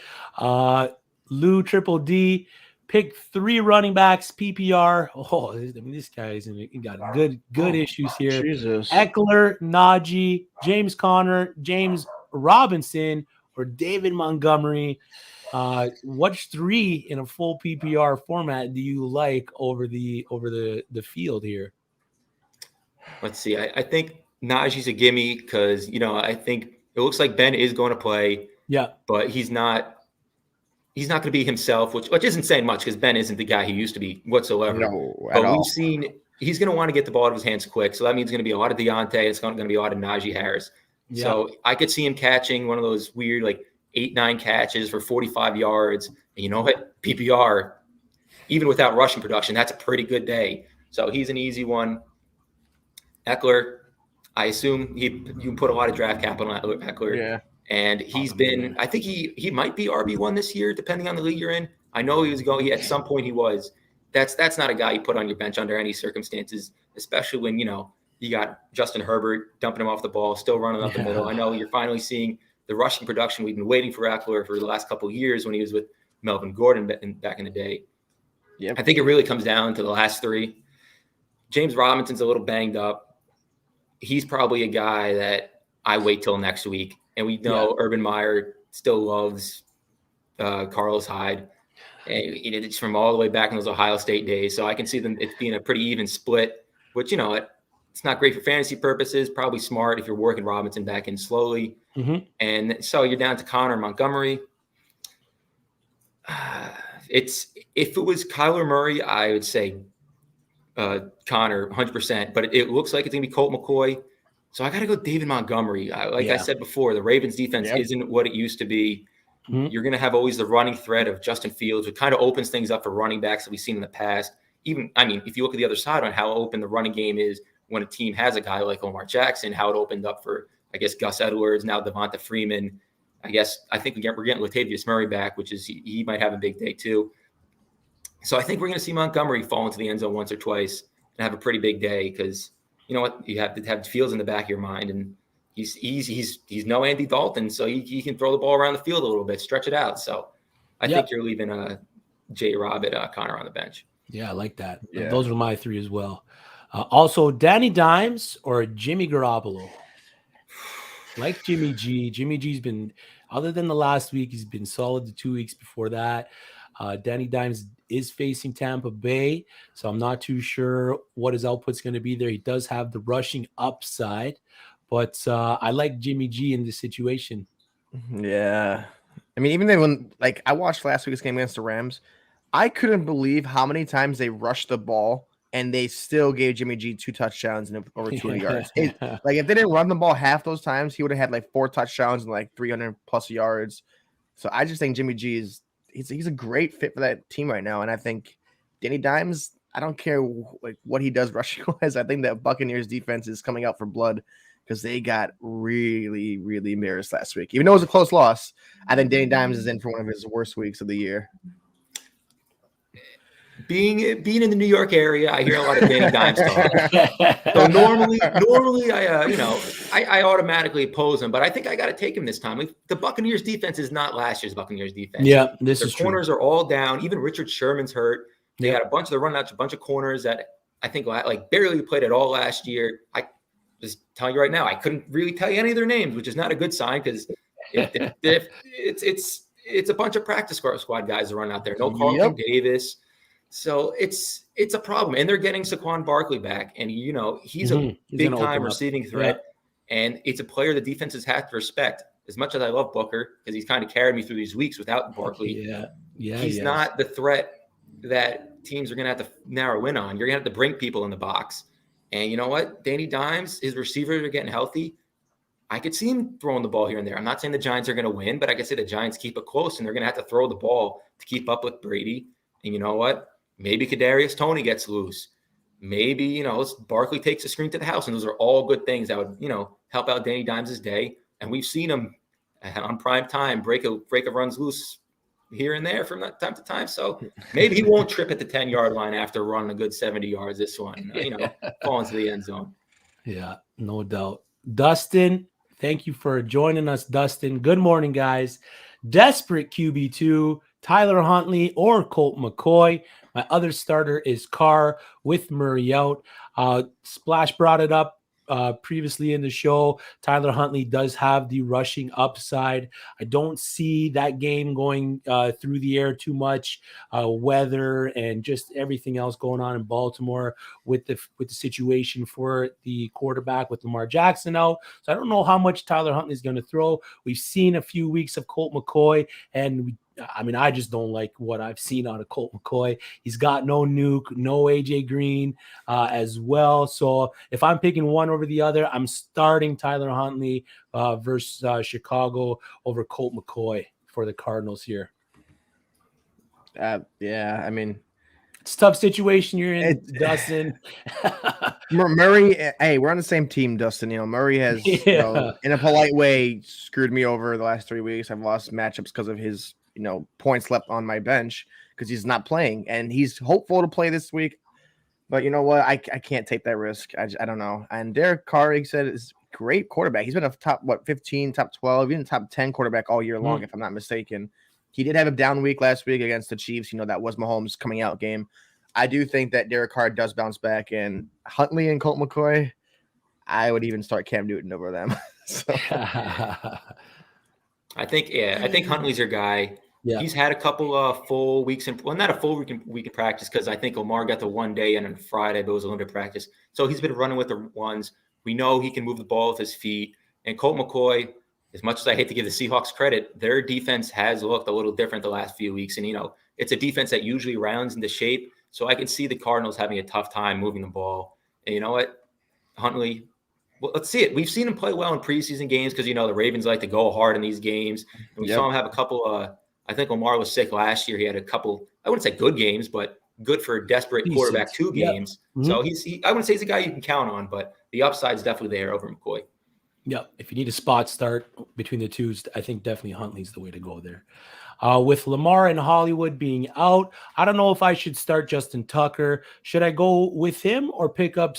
Speaker 1: Lou Triple D, pick 3 running backs, PPR. Oh, this guy's got good issues here.
Speaker 2: Jesus.
Speaker 1: Eckler, Najee, James Conner, James Robinson, or David Montgomery. Which three in a full PPR format do you like over the field here?
Speaker 4: Let's see. I think Najee's a gimme because, I think it looks like Ben is going to play.
Speaker 1: Yeah.
Speaker 4: But he's not going to be himself, which isn't saying much because Ben isn't the guy he used to be whatsoever.
Speaker 2: No,
Speaker 4: but we've seen he's going to want to get the ball out of his hands quick. So that means it's going to be a lot of Deontay. It's going to be a lot of Najee Harris. Yeah. So I could see him catching one of those weird, 8-9 catches for 45 yards. And you know what? PPR, even without rushing production, that's a pretty good day. So he's an easy one. Eckler, I assume you can put a lot of draft capital on Eckler.
Speaker 2: Yeah.
Speaker 4: And he's been, I think he might be RB1 this year, depending on the league you're in. I know at some point he was. That's not a guy you put on your bench under any circumstances, especially when, you got Justin Herbert dumping him off the ball, still running up the middle. I know you're finally seeing the rushing production we've been waiting for Eckler for the last couple of years when he was with Melvin Gordon back in the day.
Speaker 2: Yep.
Speaker 4: I think it really comes down to the last three. James Robinson's a little banged up. He's probably a guy that I wait till next week. And we know Urban Meyer still loves Carlos Hyde. And it's from all the way back in those Ohio State days. So I can see them it being a pretty even split, which, it's not great for fantasy purposes, probably smart if you're working Robinson back in slowly.
Speaker 1: Mm-hmm.
Speaker 4: And so you're down to Conor Montgomery. If it was Kyler Murray, I would say Conor 100%. But it looks like it's going to be Colt McCoy. So I got to go David Montgomery. I said before, the Ravens defense isn't what it used to be. Mm-hmm. You're going to have always the running threat of Justin Fields, which kind of opens things up for running backs that we've seen in the past. If you look at the other side on how open the running game is when a team has a guy like Omar Jackson, how it opened up for, I guess, Gus Edwards, now Devonta Freeman. I think we're getting Latavius Murray back, which is he might have a big day too. So I think we're going to see Montgomery fall into the end zone once or twice and have a pretty big day because you know what? You have to have Fields in the back of your mind, and he's no Andy Dalton, so he can throw the ball around the field a little bit, stretch it out. So I think you're leaving J. Rob at Connor on the bench.
Speaker 1: Yeah, I like that.
Speaker 2: Yeah.
Speaker 1: Those are my three as well. Also, Danny Dimes or Jimmy Garoppolo. Like Jimmy G. Jimmy G's been, other than the last week, he's been solid the 2 weeks before that. Danny Dimes is facing Tampa Bay, so I'm not too sure what his output's going to be there. He does have the rushing upside, but I like Jimmy G in this situation.
Speaker 2: Yeah. Even then when I watched last week's game against the Rams, I couldn't believe how many times they rushed the ball and they still gave Jimmy G 2 touchdowns and over 200 yards. If they didn't run the ball half those times, he would have had 4 touchdowns and 300 plus yards. So I just think Jimmy G he's a great fit for that team right now. And I think Danny Dimes, I don't care what he does rushing wise. I think that Buccaneers defense is coming out for blood because they got really, really embarrassed last week. Even though it was a close loss, I think Danny Dimes is in for one of his worst weeks of the year.
Speaker 4: Being in the New York area, I hear a lot of Danny Dimes talk. So normally, I automatically oppose him, but I think I got to take him this time. The Buccaneers defense is not last year's Buccaneers defense.
Speaker 1: Yeah, their
Speaker 4: corners are all down. Even Richard Sherman's hurt. They got they're running out a bunch of corners that I think barely played at all last year. I just tell you right now, I couldn't really tell you any of their names, which is not a good sign because it's a bunch of practice squad guys that run out there. No Carlton Davis. So it's a problem. And they're getting Saquon Barkley back. And, he's a big-time receiving threat. Yeah. And it's a player the defenses have to respect. As much as I love Booker, because he's kind of carried me through these weeks without Barkley, he's not the threat that teams are going to have to narrow in on. You're going to have to bring people in the box. And you know what? Danny Dimes, his receivers are getting healthy. I could see him throwing the ball here and there. I'm not saying the Giants are going to win, but I could say the Giants keep it close, and they're going to have to throw the ball to keep up with Brady. And you know what? Maybe Kadarius Toney gets loose. Maybe, Barkley takes a screen to the house. And those are all good things that would, help out Danny Dimes' day. And we've seen him on prime time break a runs loose here and there from time to time. So maybe he won't trip at the 10-yard line after running a good 70 yards this one, fall into the end zone.
Speaker 1: Yeah, no doubt. Dustin, thank you for joining us, Dustin. Good morning, guys. Desperate QB2, Tyler Huntley or Colt McCoy. My other starter is Carr with Murray out. Splash brought it up previously in the show, Tyler Huntley does have the rushing upside. I don't see that game going through the air too much. Weather and just everything else going on in Baltimore with the situation for the quarterback with Lamar Jackson out. So I don't know how much Tyler Huntley is going to throw. We've seen a few weeks of Colt McCoy, and I just don't like what I've seen out of Colt McCoy. He's got no Nuke, no AJ Green as well. So if I'm picking one over the other, I'm starting Tyler Huntley versus Chicago over Colt McCoy for the Cardinals here.
Speaker 2: Yeah, I mean,
Speaker 1: it's a tough situation you're in, Dustin.
Speaker 2: Murray, hey, we're on the same team, Dustin. Murray has, in a polite way, screwed me over the last 3 weeks. I've lost matchups because of his, points left on my bench because he's not playing, and he's hopeful to play this week. But you know what? I can't take that risk. I don't know. And Derek Carr, he said, is a great quarterback. He's been a top 15, top 12, even top 10 quarterback all year long, if I'm not mistaken. He did have a down week last week against the Chiefs. That was Mahomes' coming out game. I do think that Derek Carr does bounce back, and Huntley and Colt McCoy, I would even start Cam Newton over them.
Speaker 4: I think Huntley's your guy. Yeah. He's had a couple full weeks not a full week in practice, because I think Lamar got the one day and on Friday, but it was a limited practice. So he's been running with the ones. We know he can move the ball with his feet. And Colt McCoy, as much as I hate to give the Seahawks credit, their defense has looked a little different the last few weeks. And, it's a defense that usually rounds into shape. So I can see the Cardinals having a tough time moving the ball. And you know what? Huntley, well, let's see it. We've seen him play well in preseason games because, the Ravens like to go hard in these games. And we saw him have a couple I think Lamar was sick last year. He had a couple, I wouldn't say good games, but good for a desperate quarterback, 2 games. Mm-hmm. So I wouldn't say he's a guy you can count on, but the upside's definitely there over McCoy.
Speaker 1: Yeah, if you need a spot start between the two, I think definitely Huntley's the way to go there. With Lamar and Hollywood being out, I don't know if I should start Justin Tucker. Should I go with him or pick up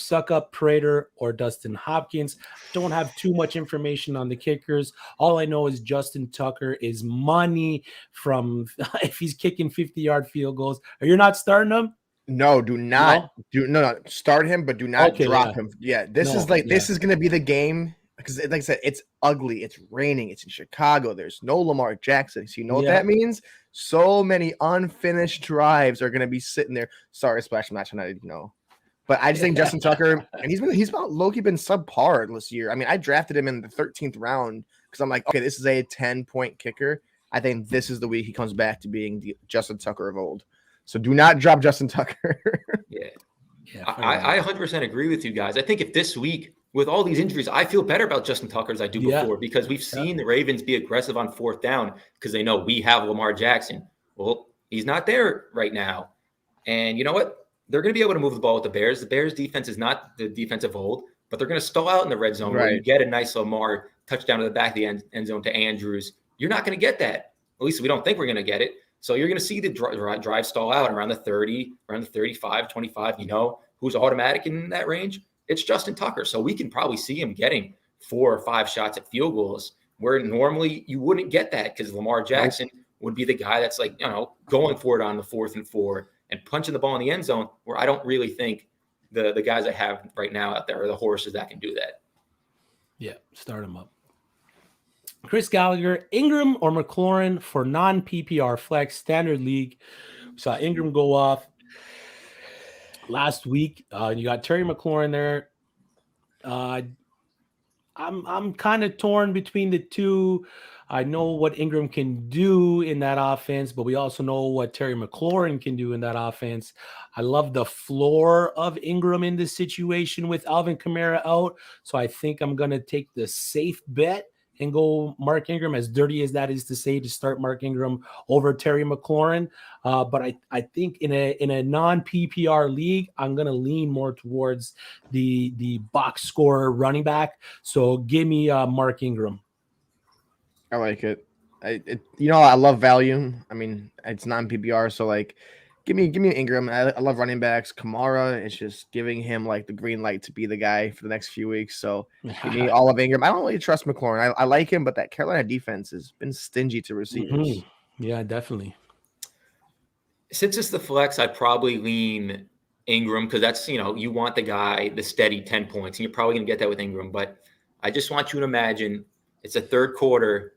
Speaker 1: Prater or Dustin Hopkins? Don't have too much information on the kickers. All I know is Justin Tucker is money from if he's kicking 50-yard field goals. Are you not starting him?
Speaker 2: No, do not. No. Start him, but do not drop him. Yeah, this is going to be the game. Because, like I said, it's ugly. It's raining. It's in Chicago. There's no Lamar Jackson. So you know what that means? So many unfinished drives are going to be sitting there. Sorry, Splash. I'm not trying to, But I just think Justin Tucker, and he's about low-key been subpar this year. I mean, I drafted him in the 13th round because I'm like, okay, this is a 10-point kicker. I think this is the week he comes back to being the Justin Tucker of old. So do not drop Justin Tucker.
Speaker 4: Yeah, I 100% agree with you guys. I think if this week, with all these injuries, I feel better about Justin Tucker as I do before, because we've seen the Ravens be aggressive on 4th down because they know we have Lamar Jackson. Well, he's not there right now. And you know what? They're going to be able to move the ball with the Bears. The Bears defense is not the defense of old, but they're going to stall out in the red zone where you get a nice Lamar touchdown to the back of the end zone to Andrews. You're not going to get that. At least we don't think we're going to get it. So you're going to see the drive stall out around the 30, around the 35, 25. Who's automatic in that range? It's Justin Tucker. So we can probably see him getting 4 or 5 shots at field goals where normally you wouldn't get that because Lamar Jackson would be the guy that's going for it on the 4th and 4 and punching the ball in the end zone, where I don't really think the guys I have right now out there are the horses that can do that.
Speaker 1: Yeah, start them up. Chris Gallagher, Ingram or McLaurin for non-PPR flex standard league. We saw Ingram go off last week. You got Terry McLaurin there. I'm kind of torn between the two. I know what Ingram can do in that offense, but we also know what Terry McLaurin can do in that offense. I love the floor of Ingram in this situation with Alvin Kamara out. So I think I'm going to take the safe bet and go Mark Ingram, as dirty as that is to say, to start Mark Ingram over Terry McLaurin. But I think in a non-PPR league, I'm going to lean more towards the box scorer running back. So give me Mark Ingram.
Speaker 2: I like it. I love value. I mean, it's non-PPR, so give me Ingram. I love running backs. Kamara, it's just giving him the green light to be the guy for the next few weeks. So give me all of Ingram. I don't really trust McLaurin. I like him, but that Carolina defense has been stingy to receivers.
Speaker 1: Mm-hmm. Yeah, definitely.
Speaker 4: Since it's the flex, I'd probably lean Ingram, because that's, you want the steady 10 points, and you're probably going to get that with Ingram. But I just want you to imagine it's a third quarter.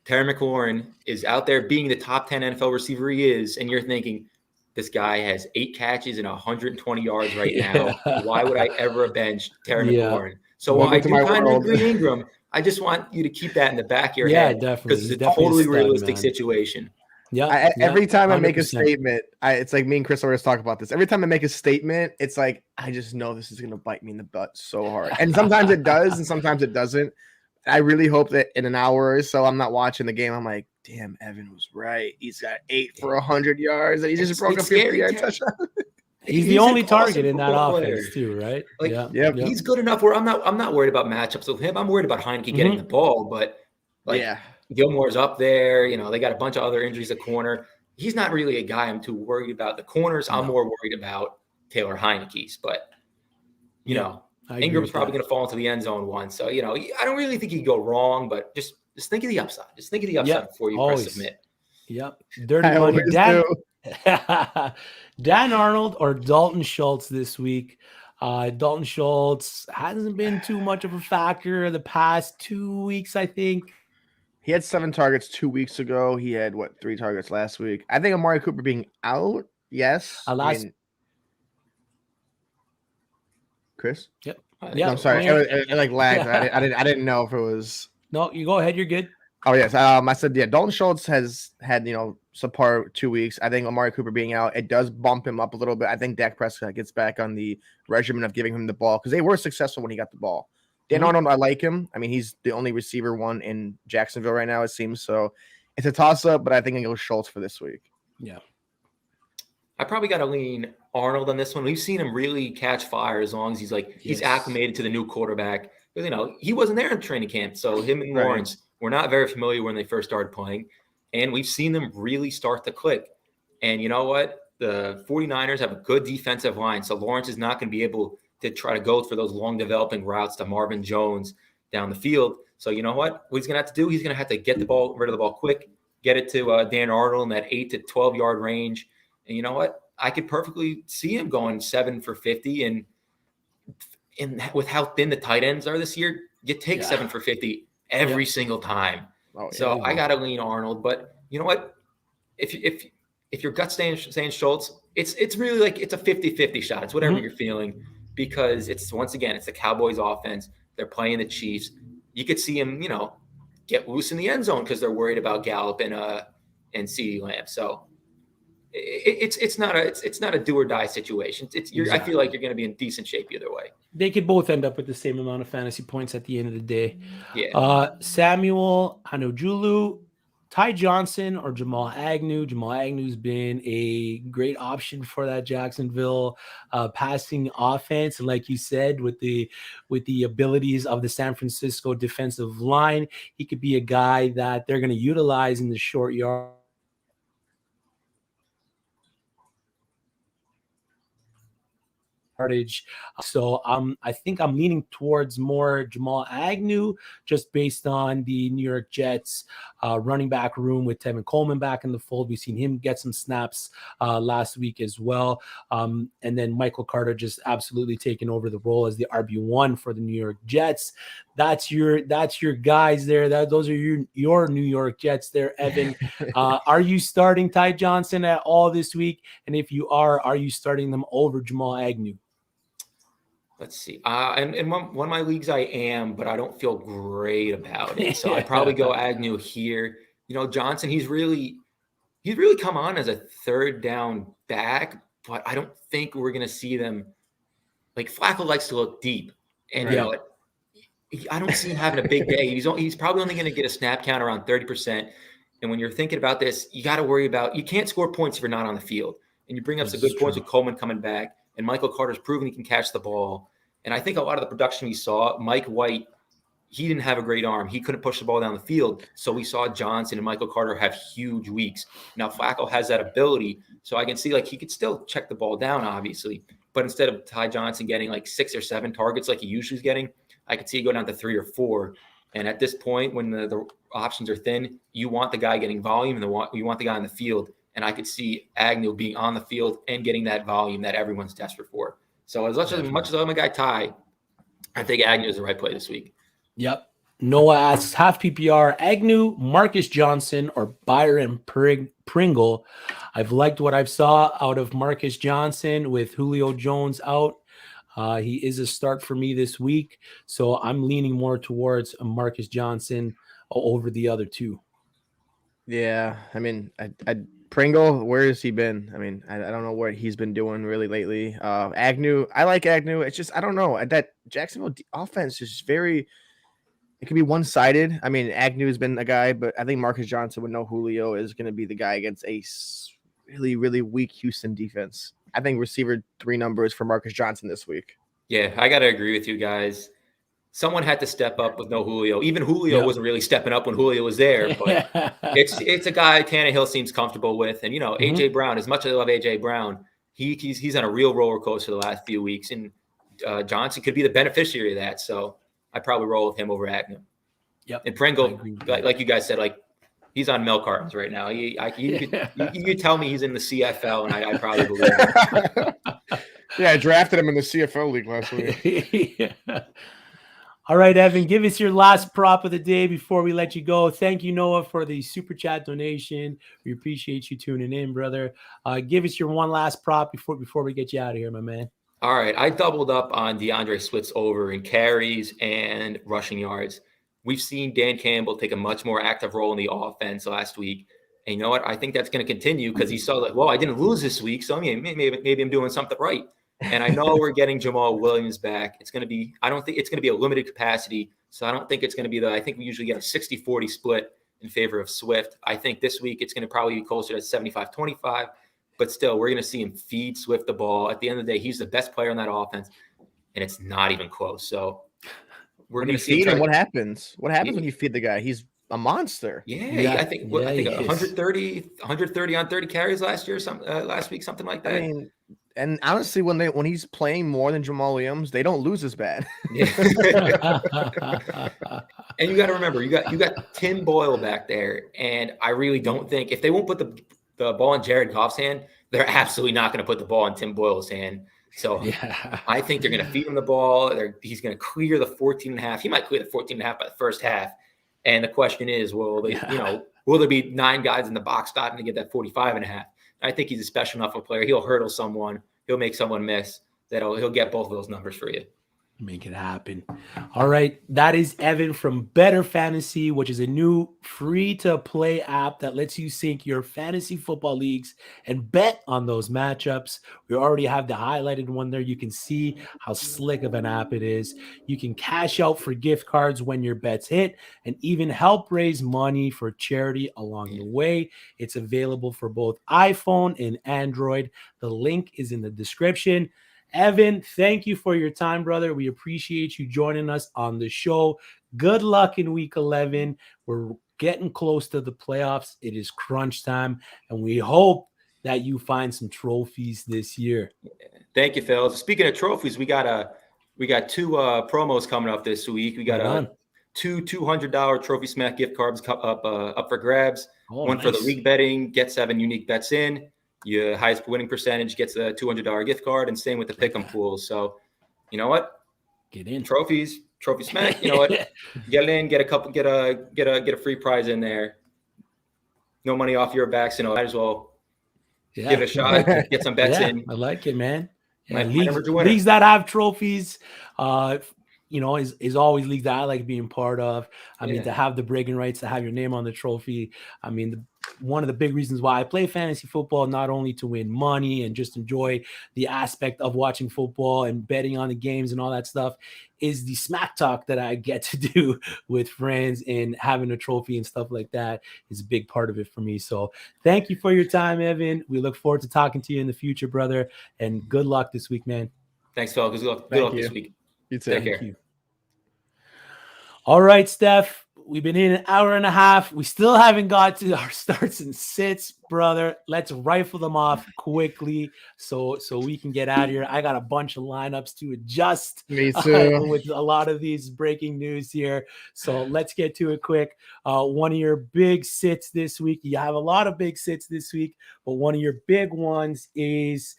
Speaker 4: Terry McLaurin is out there being the top 10 NFL receiver he is, and you're thinking, this guy has 8 catches and 120 yards right now. Why would I ever bench Terry McLaurin? So while I do kind of agree Ingram, I just want you to keep that in the back of your head,
Speaker 1: definitely.
Speaker 4: Because it's a totally realistic situation.
Speaker 2: Yeah. Every time 100%. I make a statement, it's like me and Chris always talk about this. Every time I make a statement, it's like, I just know this is going to bite me in the butt so hard. And sometimes it does, and sometimes it doesn't. I really hope that in an hour or so, I'm not watching the game. I'm like, damn, Evan was right. He's got 8 for 100 yards, and he just broke a 50-yard touchdown.
Speaker 1: He's the only target in that offense too, right?
Speaker 4: He's good enough where I'm not worried about matchups with him. I'm worried about Heineke getting the ball, but Gilmore's up there. They got a bunch of other injuries at corner. He's not really a guy I'm too worried about. The corners, I'm more worried about Taylor Heineke's, but Ingram's probably going to fall into the end zone once. So, I don't really think he'd go wrong, but just think of the upside. Just think of the upside before you press submit.
Speaker 1: Yep. Dirty money. Dan Arnold or Dalton Schultz this week. Dalton Schultz hasn't been too much of a factor the past 2 weeks, I think.
Speaker 2: He had 7 targets 2 weeks ago. He had, 3 targets last week. I think Amari Cooper being out, yes. Chris?
Speaker 1: Yep.
Speaker 2: No, I'm sorry. It lagged. I didn't know if it was.
Speaker 1: No, you go ahead. You're good.
Speaker 2: Oh, yes. I said, Dalton Schultz has had, subpar 2 weeks. I think Amari Cooper being out, it does bump him up a little bit. I think Dak Prescott gets back on the regimen of giving him the ball because they were successful when he got the ball. Dan Arnold, I like him. I mean, he's the only receiver one in Jacksonville right now, it seems. So it's a toss-up, but I think I go Schultz for this week.
Speaker 1: Yeah.
Speaker 4: I probably got to lean Arnold on this one. We've seen him really catch fire as long as he's acclimated to the new quarterback. Because, he wasn't there in training camp. So him and Lawrence were not very familiar when they first started playing. And we've seen them really start to click. And you know what? The 49ers have a good defensive line. So Lawrence is not going to be able to try to go for those long developing routes to Marvin Jones down the field. So you know what he's going to have to do? He's going to have to get rid of the ball quick, get it to Dan Arnold in that 8 to 12-yard range. And you know what? I could perfectly see him going 7 for 50. And with how thin the tight ends are this year, you take 7 for 50 every single time. So I got to lean Arnold. But you know what? If your gut's saying Schultz, it's really like it's a 50-50 shot. It's whatever you're feeling, because it's the Cowboys offense. They're playing the Chiefs. You could see him, get loose in the end zone because they're worried about Gallup and CeeDee Lamb. So it's not a do or die situation. I feel like you're going to be in decent shape either way.
Speaker 1: They could both end up with the same amount of fantasy points at the end of the day.
Speaker 4: Yeah.
Speaker 1: Samuel Anojulu, Ty Johnson, or Jamal Agnew. Jamal Agnew's been a great option for that Jacksonville passing offense, and like you said, with the abilities of the San Francisco defensive line, he could be a guy that they're going to utilize in the short yard. So I think I'm leaning towards more Jamal Agnew just based on the New York Jets running back room with Tevin Coleman back in the fold. We've seen him get some snaps last week as well. And then Michael Carter just absolutely taking over the role as the RB1 for the New York Jets. That's your guys there. Those are your New York Jets there, Evan. Are you starting Ty Johnson at all this week? And if you are you starting them over Jamal Agnew?
Speaker 4: Let's see. And in one of my leagues I am, but I don't feel great about it. So I'd probably go Agnew here. Johnson, he's really come on as a third down back, but I don't think we're going to see them. Like Flacco likes to look deep, and I don't see him having a big day. He's probably only going to get a snap count around 30%. And when you're thinking about this, you got to worry about, you can't score points if you're not on the field. And you bring up some good points with Coleman coming back. And Michael Carter's proven he can catch the ball. And I think a lot of the production we saw, Mike White, he didn't have a great arm. He couldn't push the ball down the field. So we saw Johnson and Michael Carter have huge weeks. Now Flacco has that ability. So I can see he could still check the ball down, obviously. But instead of Ty Johnson getting 6 or 7 targets like he usually is getting, I could see it go down to 3 or 4. And at this point, when the options are thin, you want the guy getting volume and you want the guy on the field. and I could see Agnew being on the field and getting that volume that everyone's desperate for. So as much as I'm a guy Ty, I think Agnew is the right play this week.
Speaker 1: Yep. Noah asks, half PPR, Agnew, Marcus Johnson, or Byron Pringle. I've liked what I've saw out of Marcus Johnson with Julio Jones out. He is a start for me this week, so I'm leaning more towards Marcus Johnson over the other two.
Speaker 2: Yeah, I mean, Pringle, where has he been? I mean, I don't know what he's been doing really lately. Agnew, I like Agnew. It's just, I don't know. That Jacksonville offense is very, it can be one-sided. I mean, Agnew has been a guy, but I think Marcus Johnson with no Julio is going to be the guy against a really, really weak Houston defense. I think receiver 3 numbers for Marcus Johnson this week.
Speaker 4: Yeah, I got to agree with you guys. Someone had to step up with no Julio. Even Julio wasn't really stepping up when Julio was there, but it's a guy Tannehill seems comfortable with. And, A.J. Brown, as much as I love A.J. Brown, he's on a real roller coaster the last few weeks. And Johnson could be the beneficiary of that. So I'd probably roll with him over Agnew.
Speaker 1: Yep.
Speaker 4: And Pringle, like you guys said, he's on milk cartons right now. You could tell me he's in the CFL, and I probably believe it.
Speaker 2: Yeah, I drafted him in the CFL league last week.
Speaker 1: Yeah. All right, Evan, give us your last prop of the day before we let you go. Thank you, Noah, for the super chat donation. We appreciate you tuning in, brother. Give us your one last prop before we get you out of here, my man.
Speaker 4: All right, I doubled up on DeAndre Swift's over in carries and rushing yards. We've seen Dan Campbell take a much more active role in the offense last week. And you know what? I think that's going to continue because he saw I didn't lose this week, so maybe I'm doing something right. And I know we're getting Jamal Williams back. I don't think it's going to be a limited capacity. So I don't think it's going to be I think we usually get a 60-40 split in favor of Swift. I think this week it's going to probably be closer to 75-25, but still we're going to see him feed Swift the ball. At the end of the day, he's the best player on that offense, and it's not even close. So we're going to see
Speaker 2: him. What happens? What happens when you feed the guy? He's a monster.
Speaker 4: Yeah, I think 130 on 30 carries last week, something like that.
Speaker 2: I mean, and honestly, when he's playing more than Jamal Williams, they don't lose as bad.
Speaker 4: Yeah. And you got to remember, you got Tim Boyle back there, and I really don't think if they won't put the ball in Jared Goff's hand, they're absolutely not going to put the ball in Tim Boyle's hand. So I think they're going to feed him the ball. He's going to clear the 14.5. He might clear the 14.5 by the first half. And the question is, will there be 9 guys in the box stopping to get that 45.5? I think he's a special enough a player. He'll hurdle someone. He'll make someone miss. He'll get both of those numbers for you.
Speaker 1: Make it happen. All right. That is Evan from Better Fantasy, which is a new free-to-play app that lets you sync your fantasy football leagues and bet on those matchups. We already have the highlighted one there. You can see how slick of an app it is. You can cash out for gift cards when your bets hit and even help raise money for charity along the way. It's available for both iPhone and Android. The link is in the description. Evan, thank you for your time, brother. We appreciate you joining us on the show. Good luck in week 11. We're getting close to the playoffs. It is crunch time, and we hope that you find some trophies this year.
Speaker 4: Thank you, Phil. Speaking of trophies, we got 2 promos coming up this week. We got two $200 Trophy Smack gift cards up for grabs. One for the league betting, get 7 unique bets in. Your highest winning percentage gets a $200 gift card, and same with the pick'em pool. So, you know what?
Speaker 1: Get in
Speaker 4: Trophy Smack. You know what? Get in, get a free prize in there. No money off your back, so might as well give it a shot. Get some bets in.
Speaker 1: I like it, man. Yeah,
Speaker 4: leagues
Speaker 1: that have trophies, is always leagues that I like being part of. I mean, to have the bragging rights, to have your name on the trophy. I mean, one of the big reasons why I play fantasy football, not only to win money and just enjoy the aspect of watching football and betting on the games and all that stuff, is the smack talk that I get to do with friends, and having a trophy and stuff like that is a big part of it for me. So thank you for your time, Evan. We look forward to talking to you in the future, brother, and good luck this week, man.
Speaker 4: Thanks, fellas. Good luck this week.
Speaker 2: You too.
Speaker 4: Take care.
Speaker 1: Thank you. All right, Steph. we've been in an hour and a half. We still haven't got to our starts and sits, brother. Let's rifle them off quickly so we can get out of here. I got a bunch of lineups to adjust.
Speaker 2: Me too.
Speaker 1: With a lot of these breaking news here. So let's get to it quick. One of your big sits this week. You have a lot of big sits this week, but one of your big ones is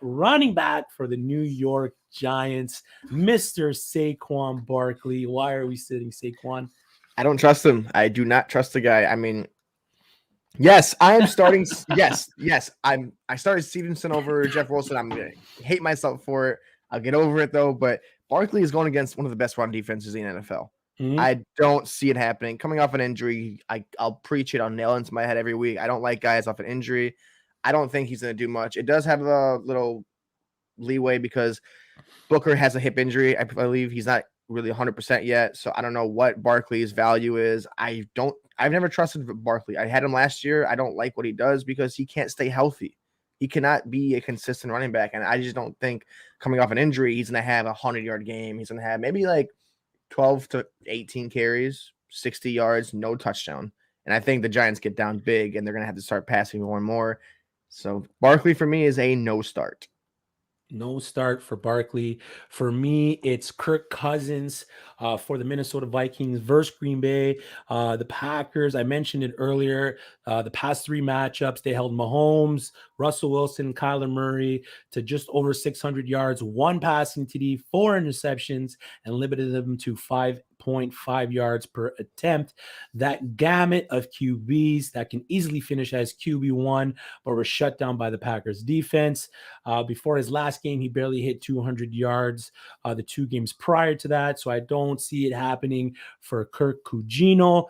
Speaker 1: running back for the New York Giants, Mr. Saquon Barkley. Why are we sitting Saquon?
Speaker 2: I don't trust him. I do not trust the guy. I mean, yes, I am starting. yes. I started Stevenson over Jeff Wilson. I'm going to hate myself for it. I'll get over it though. But Barkley is going against one of the best run defenses in the NFL. Mm-hmm. I don't see it happening. Coming off an injury, I'll preach it. I'll nail it into my head every week. I don't like guys off an injury. I don't think he's going to do much. It does have a little leeway because Booker has a hip injury. I believe he's not really 100% yet. So I don't know what Barkley's value is. I've never trusted Barkley. I had him last year. I don't like what he does because he can't stay healthy. He cannot be a consistent running back. And I just don't think coming off an injury, he's going to have a 100-yard game. He's going to have maybe like 12 to 18 carries, 60 yards, no touchdown. And I think the Giants get down big and they're going to have to start passing more and more. So Barkley for me is a no start.
Speaker 1: No start for Barkley. For me, it's Kirk Cousins for the Minnesota Vikings versus Green Bay. The Packers, I mentioned it earlier, the past three matchups, they held Mahomes, Russell Wilson, Kyler Murray to just over 600 yards, one passing TD, 4 interceptions, and limited them to 5.5 yards per attempt. That gamut of QBs that can easily finish as QB1, but were shut down by the Packers defense. Before his last game, he barely hit 200 yards the 2 games prior to that, so I don't see it happening for Kirk Cousins.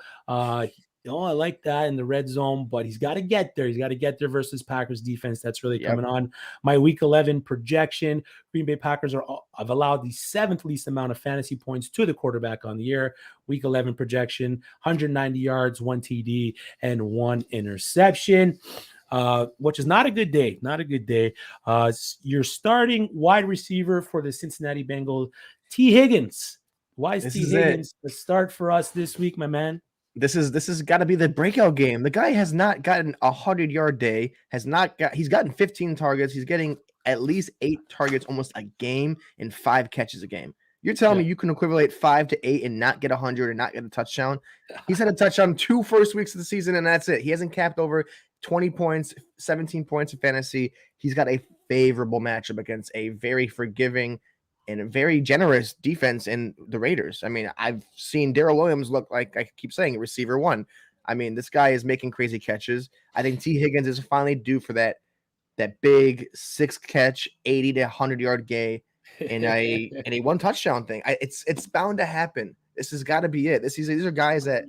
Speaker 1: I like that in the red zone, but he's got to get there. He's got to get there versus Packers defense. That's really coming on. My week 11 projection, Green Bay Packers have allowed the 7th least amount of fantasy points to the quarterback on the year. Week 11 projection, 190 yards, 1 TD, and 1 interception. Which is not a good day. Not a good day. You're starting wide receiver for the Cincinnati Bengals, T. Higgins. Why is T. Higgins the start for us this week, my man?
Speaker 2: This has got to be the breakout game. The guy has not gotten a 100-yard day. He's gotten 15 targets. He's getting at least 8 targets almost a game and 5 catches a game. You're telling me you can equivalent 5 to 8 and not get 100 and not get a touchdown? He's had a touchdown 2 first weeks of the season, and that's it. He hasn't capped over 20 points, 17 points in fantasy. He's got a favorable matchup against a very forgiving and a very generous defense in the Raiders. I mean, I've seen Daryl Williams look like, I keep saying, receiver 1. I mean, this guy is making crazy catches. I think T. Higgins is finally due for that big 6-catch, 80 to 100-yard game in a 1 touchdown thing. It's bound to happen. This has got to be it. These are guys that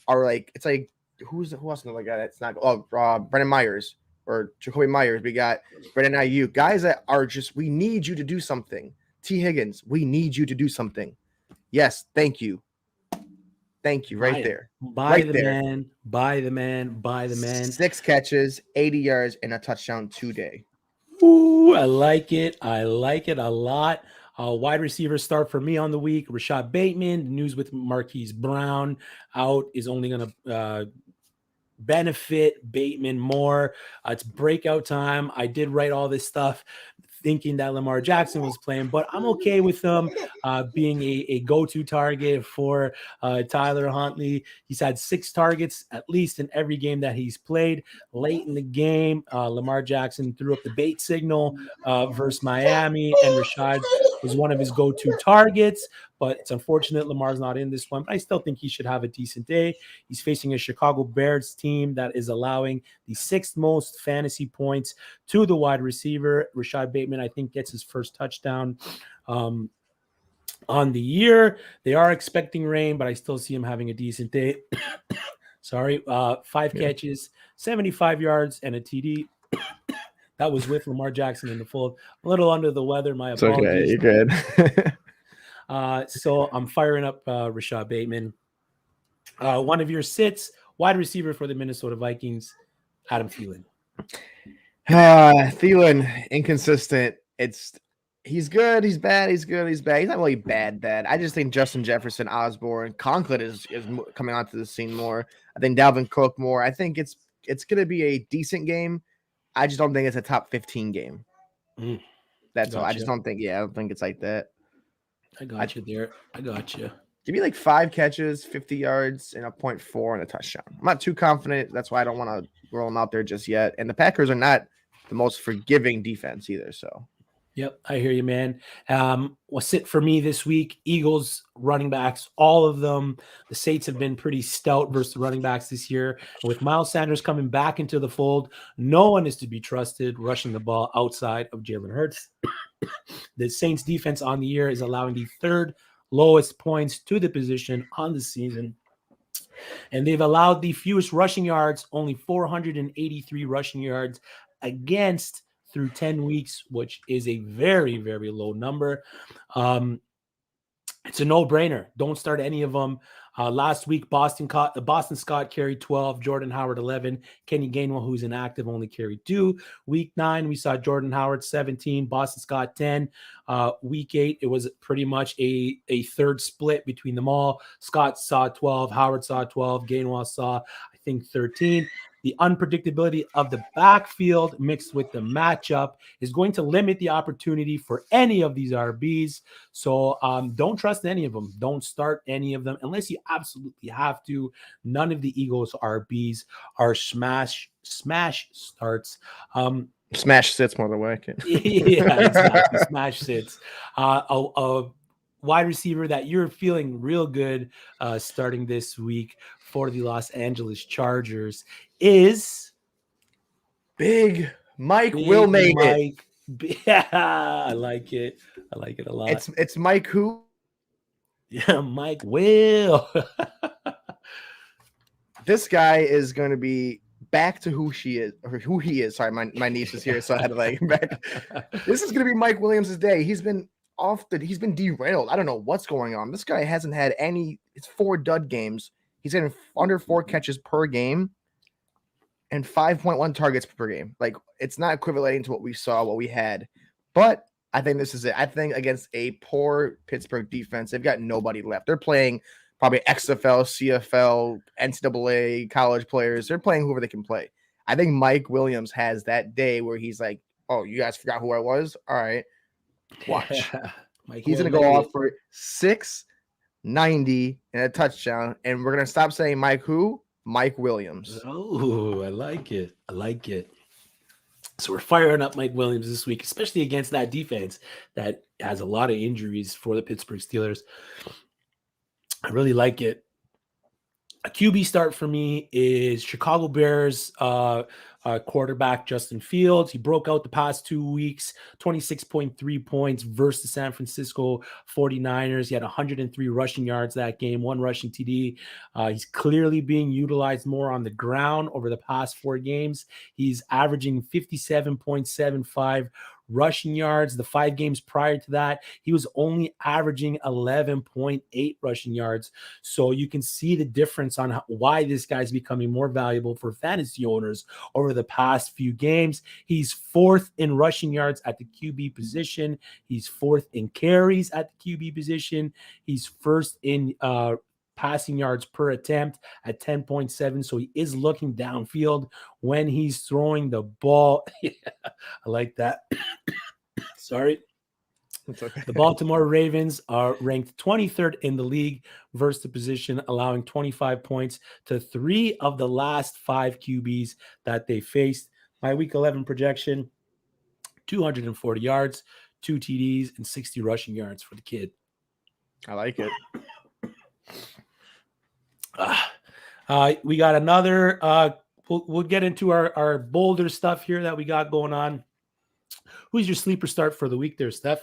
Speaker 2: are like, it's like, who else like that? It's not Brendan Myers or Jacoby Myers. We got Brendan Ayuk, guys that are just, we need you to do something. T. Higgins, we need you to do something. Yes, thank you. Thank you. Right there.
Speaker 1: Buy the man.
Speaker 2: 6 catches, 80 yards, and a touchdown today.
Speaker 1: Ooh, I like it. I like it a lot. Wide receiver start for me on the week. Rashad Bateman. The news with Marquise Brown out is only going to benefit Bateman more. It's breakout time. I did write all this stuff thinking that Lamar Jackson was playing, but I'm okay with him being a go-to target for Tyler Huntley. He's had 6 targets at least in every game that he's played. Late in the game, Lamar Jackson threw up the bait signal versus Miami, and Rashad was one of his go-to targets, but it's unfortunate Lamar's not in this one, but I still think he should have a decent day. He's facing a Chicago Bears team that is allowing the 6th most fantasy points to the wide receiver. Rashad Bateman, I think, gets his first touchdown on the year. They are expecting rain, but I still see him having a decent day. 5 catches, 75 yards, and a TD. That was with Lamar Jackson in the fold. A little under the weather. My apologies.
Speaker 2: Okay, you're good.
Speaker 1: So I'm firing up Rashad Bateman. One of your sits, wide receiver for the Minnesota Vikings, Adam Thielen.
Speaker 2: Thielen, inconsistent. He's good. He's bad. He's good. He's bad. He's not really bad. I just think Justin Jefferson, Osborne, Conklin is coming onto the scene more. I think Dalvin Cook more. I think it's going to be a decent game. I just don't think it's a top 15 game. That's all. I just don't think. Yeah, I don't think it's like that.
Speaker 1: I got you there. I got you.
Speaker 2: Give me like 5 catches, 50 yards, and a 0.4 and a touchdown. I'm not too confident. That's why I don't want to roll them out there just yet. And the Packers are not the most forgiving defense either. So.
Speaker 1: Yep, I hear you, man. What's it for me this week? Eagles running backs, all of them. The Saints have been pretty stout versus the running backs this year. With Miles Sanders coming back into the fold, no one is to be trusted rushing the ball outside of Jalen Hurts. The Saints defense on the year is allowing the 3rd lowest points to the position on the season. And they've allowed the fewest rushing yards, only 483 rushing yards against through 10 weeks, which is a very, very low number. It's a no-brainer. Don't start any of them. Last week, Boston Scott carried 12, Jordan Howard 11, Kenny Gainwell, who's inactive, only carried 2. Week 9, we saw Jordan Howard 17, Boston Scott 10. Week 8, it was pretty much a third split between them all. Scott saw 12, Howard saw 12, Gainwell saw, I think, 13. The unpredictability of the backfield mixed with the matchup is going to limit the opportunity for any of these RBs. So don't trust any of them. Don't start any of them unless you absolutely have to. None of the Eagles RBs are smash starts.
Speaker 2: Smash sits more than work.
Speaker 1: Yeah, exactly. Smash sits. A wide receiver that you're feeling real good starting this week for the Los Angeles Chargers is
Speaker 2: Big Mike Will make
Speaker 1: Mike. It. Yeah, I like it. I like it a lot.
Speaker 2: It's Mike who?
Speaker 1: Yeah, Mike Will.
Speaker 2: This guy is going to be back to who he is. Sorry, my niece is here, so I had to like back. This is going to be Mike Williams' day. He's been derailed. I don't know what's going on. This guy hasn't had it's 4 dud games. He's getting under 4 catches per game and 5.1 targets per game. Like, it's not equivalating to what we had. But I think this is it. I think against a poor Pittsburgh defense, they've got nobody left. They're playing probably XFL, CFL, NCAA college players. They're playing whoever they can play. I think Mike Williams has that day where he's like, oh, you guys forgot who I was? All right. Watch. He's going to go off for 690 and a touchdown. And we're going to stop saying Mike who? Mike Williams.
Speaker 1: Oh, I like it. I like it. So we're firing up Mike Williams this week, especially against that defense that has a lot of injuries for the Pittsburgh Steelers. I really like it. A QB start for me is Chicago Bears quarterback Justin Fields. He broke out the past 2 weeks, 26.3 points versus the San Francisco 49ers. He had 103 rushing yards that game, 1 rushing TD. He's clearly being utilized more on the ground over the past 4 games. He's averaging 57.75 rushing yards. The 5 games prior to that, he was only averaging 11.8 rushing yards. So you can see the difference on why this guy's becoming more valuable for fantasy owners over the past few games. He's 4th in rushing yards at the QB position. He's 4th in carries at the QB position. He's 1st in passing yards per attempt at 10.7. So he is looking downfield when he's throwing the ball. Yeah, I like that. Sorry.
Speaker 2: Okay.
Speaker 1: The Baltimore Ravens are ranked 23rd in the league versus the position, allowing 25 points to 3 of the last 5 QBs that they faced. My week 11 projection, 240 yards, 2 TDs, and 60 rushing yards for the kid.
Speaker 2: I like it.
Speaker 1: We got another. We'll get into our bolder stuff here that we got going on. Who's your sleeper start for the week there, Steph?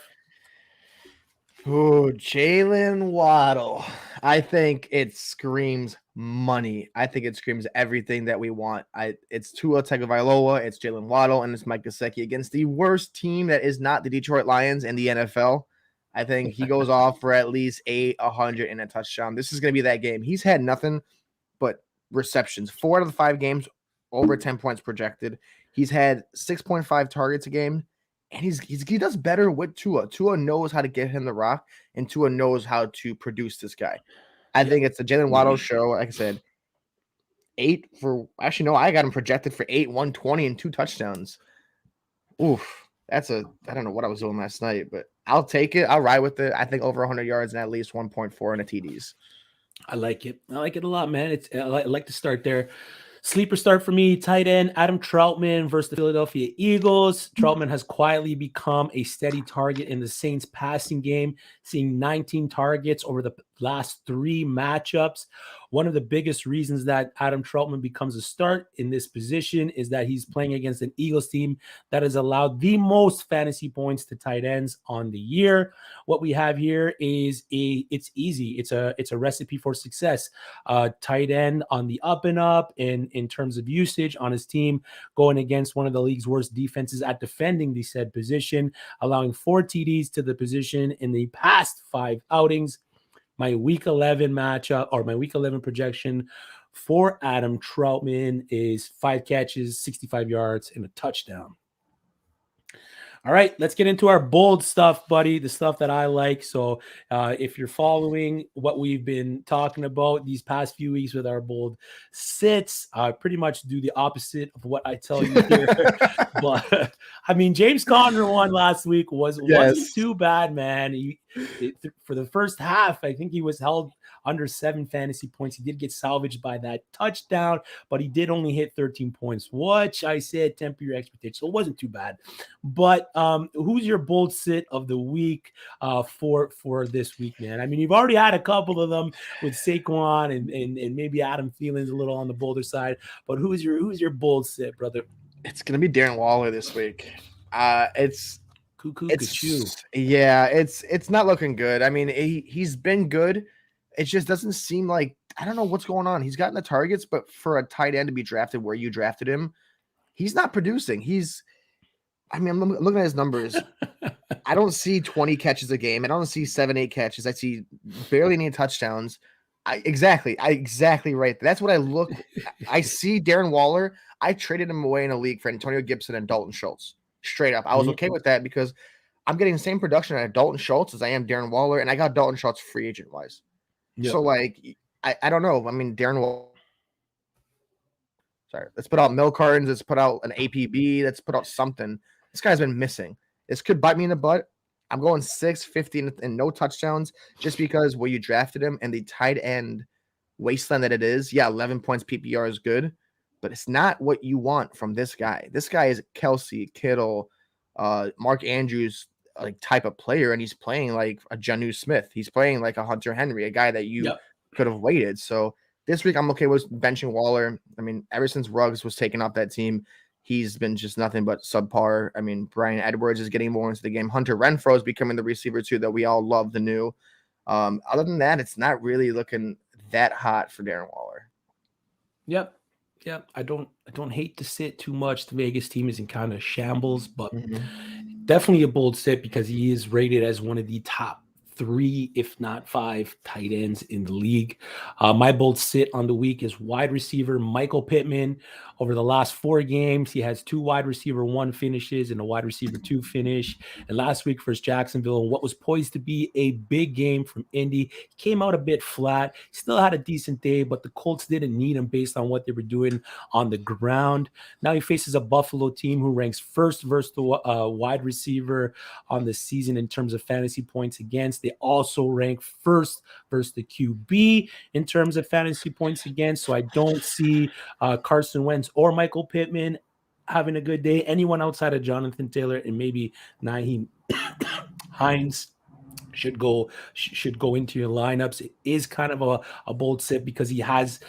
Speaker 2: Oh, Jaylen Waddle. I think it screams money. I think it screams everything that we want. It's Tua Tagovailoa, it's Jaylen Waddle, and it's Mike Gesicki against the worst team that is not the Detroit Lions in the NFL. I think he goes off for at least 100 and a touchdown. This is going to be that game. He's had nothing but receptions. 4 out of the 5 games, over 10 points projected. He's had 6.5 targets a game and he does better with Tua. Tua knows how to get him the rock, and Tua knows how to produce this guy. I think it's the Jaylen Waddle show. Like I said, I got him projected for 8, 120, and 2 touchdowns. Oof, I don't know what I was doing last night, but I'll take it. I'll ride with it. I think over 100 yards and at least 1.4 in the TDs.
Speaker 1: I like it. I like it a lot, man. I like to start there. Sleeper start for me, tight end, Adam Troutman versus the Philadelphia Eagles. Troutman has quietly become a steady target in the Saints passing game, seeing 19 targets over the last 3 matchups. One of the biggest reasons that Adam Troutman becomes a start in this position is that he's playing against an Eagles team that has allowed the most fantasy points to tight ends on the year. What we have here is it's easy. It's a recipe for success. Tight end on the up and up in terms of usage on his team, going against one of the league's worst defenses at defending the said position, allowing 4 TDs to the position in the past 5 outings. My week 11 matchup or my week 11 projection for Adam Troutman is 5 catches, 65 yards, and a touchdown. All right, let's get into our bold stuff, buddy, the stuff that I like. So if you're following what we've been talking about these past few weeks with our bold sits, I pretty much do the opposite of what I tell you here. But I mean, James Conner one last week wasn't too bad, man. For the first half, I think he was held under 7 fantasy points. He did get salvaged by that touchdown, but he did only hit 13 points, which I said temper your expectations. So it wasn't too bad. But who's your bold sit of the week for this week, man? I mean, you've already had a couple of them with Saquon and maybe Adam Thielen's a little on the bolder side. But who's your bold sit, brother?
Speaker 2: It's gonna be Darren Waller this week. It's not looking good. I mean, he's been good. It just doesn't seem like, I don't know what's going on. He's gotten the targets, but for a tight end to be drafted where you drafted him, he's not producing. I'm looking at his numbers. I don't see 20 catches a game. I don't see 7, 8 catches. I see barely any touchdowns. Exactly right. That's what I look. I see Darren Waller. I traded him away in a league for Antonio Gibson and Dalton Schultz. Straight up. I was okay with that because I'm getting the same production out of Dalton Schultz as I am Darren Waller, and I got Dalton Schultz free agent wise. Yep. So, I don't know. I mean, Darren Waller. Sorry. Let's put out milk cartons. Let's put out an APB. Let's put out something. This guy's been missing. This could bite me in the butt. I'm going 6-50 and no touchdowns just because where you drafted him and the tight end wasteland that it is. Yeah, 11 points PPR is good, but it's not what you want from this guy. This guy is Kelsey, Kittle, Mark Andrews type of player, and he's playing like a Jonnu Smith. He's playing like a Hunter Henry, a guy that you could have waited. So this week I'm okay with benching Waller. I mean, ever since Ruggs was taken off that team, he's been just nothing but subpar. I mean, Brian Edwards is getting more into the game. Hunter Renfrow is becoming the receiver too that we all love the new. Other than that, it's not really looking that hot for Darren Waller.
Speaker 1: Yep. I don't hate to sit too much. The Vegas team is in kind of shambles, but definitely a bold sit because he is rated as one of the top 3, if not 5 tight ends in the league. My bold sit on the week is wide receiver Michael Pittman. Over the last 4 games, he has 2 wide receiver 1 finishes and a wide receiver 2 finish. And last week versus Jacksonville, in what was poised to be a big game from Indy, he came out a bit flat. Still had a decent day, but the Colts didn't need him based on what they were doing on the ground. Now he faces a Buffalo team who ranks first versus the wide receiver on the season in terms of fantasy points against. They also rank first versus the QB in terms of fantasy points against. So I don't see Carson Wentz or Michael Pittman having a good day. Anyone outside of Jonathan Taylor and maybe Nyheim Hines should go into your lineups. It is kind of a bold sit because he has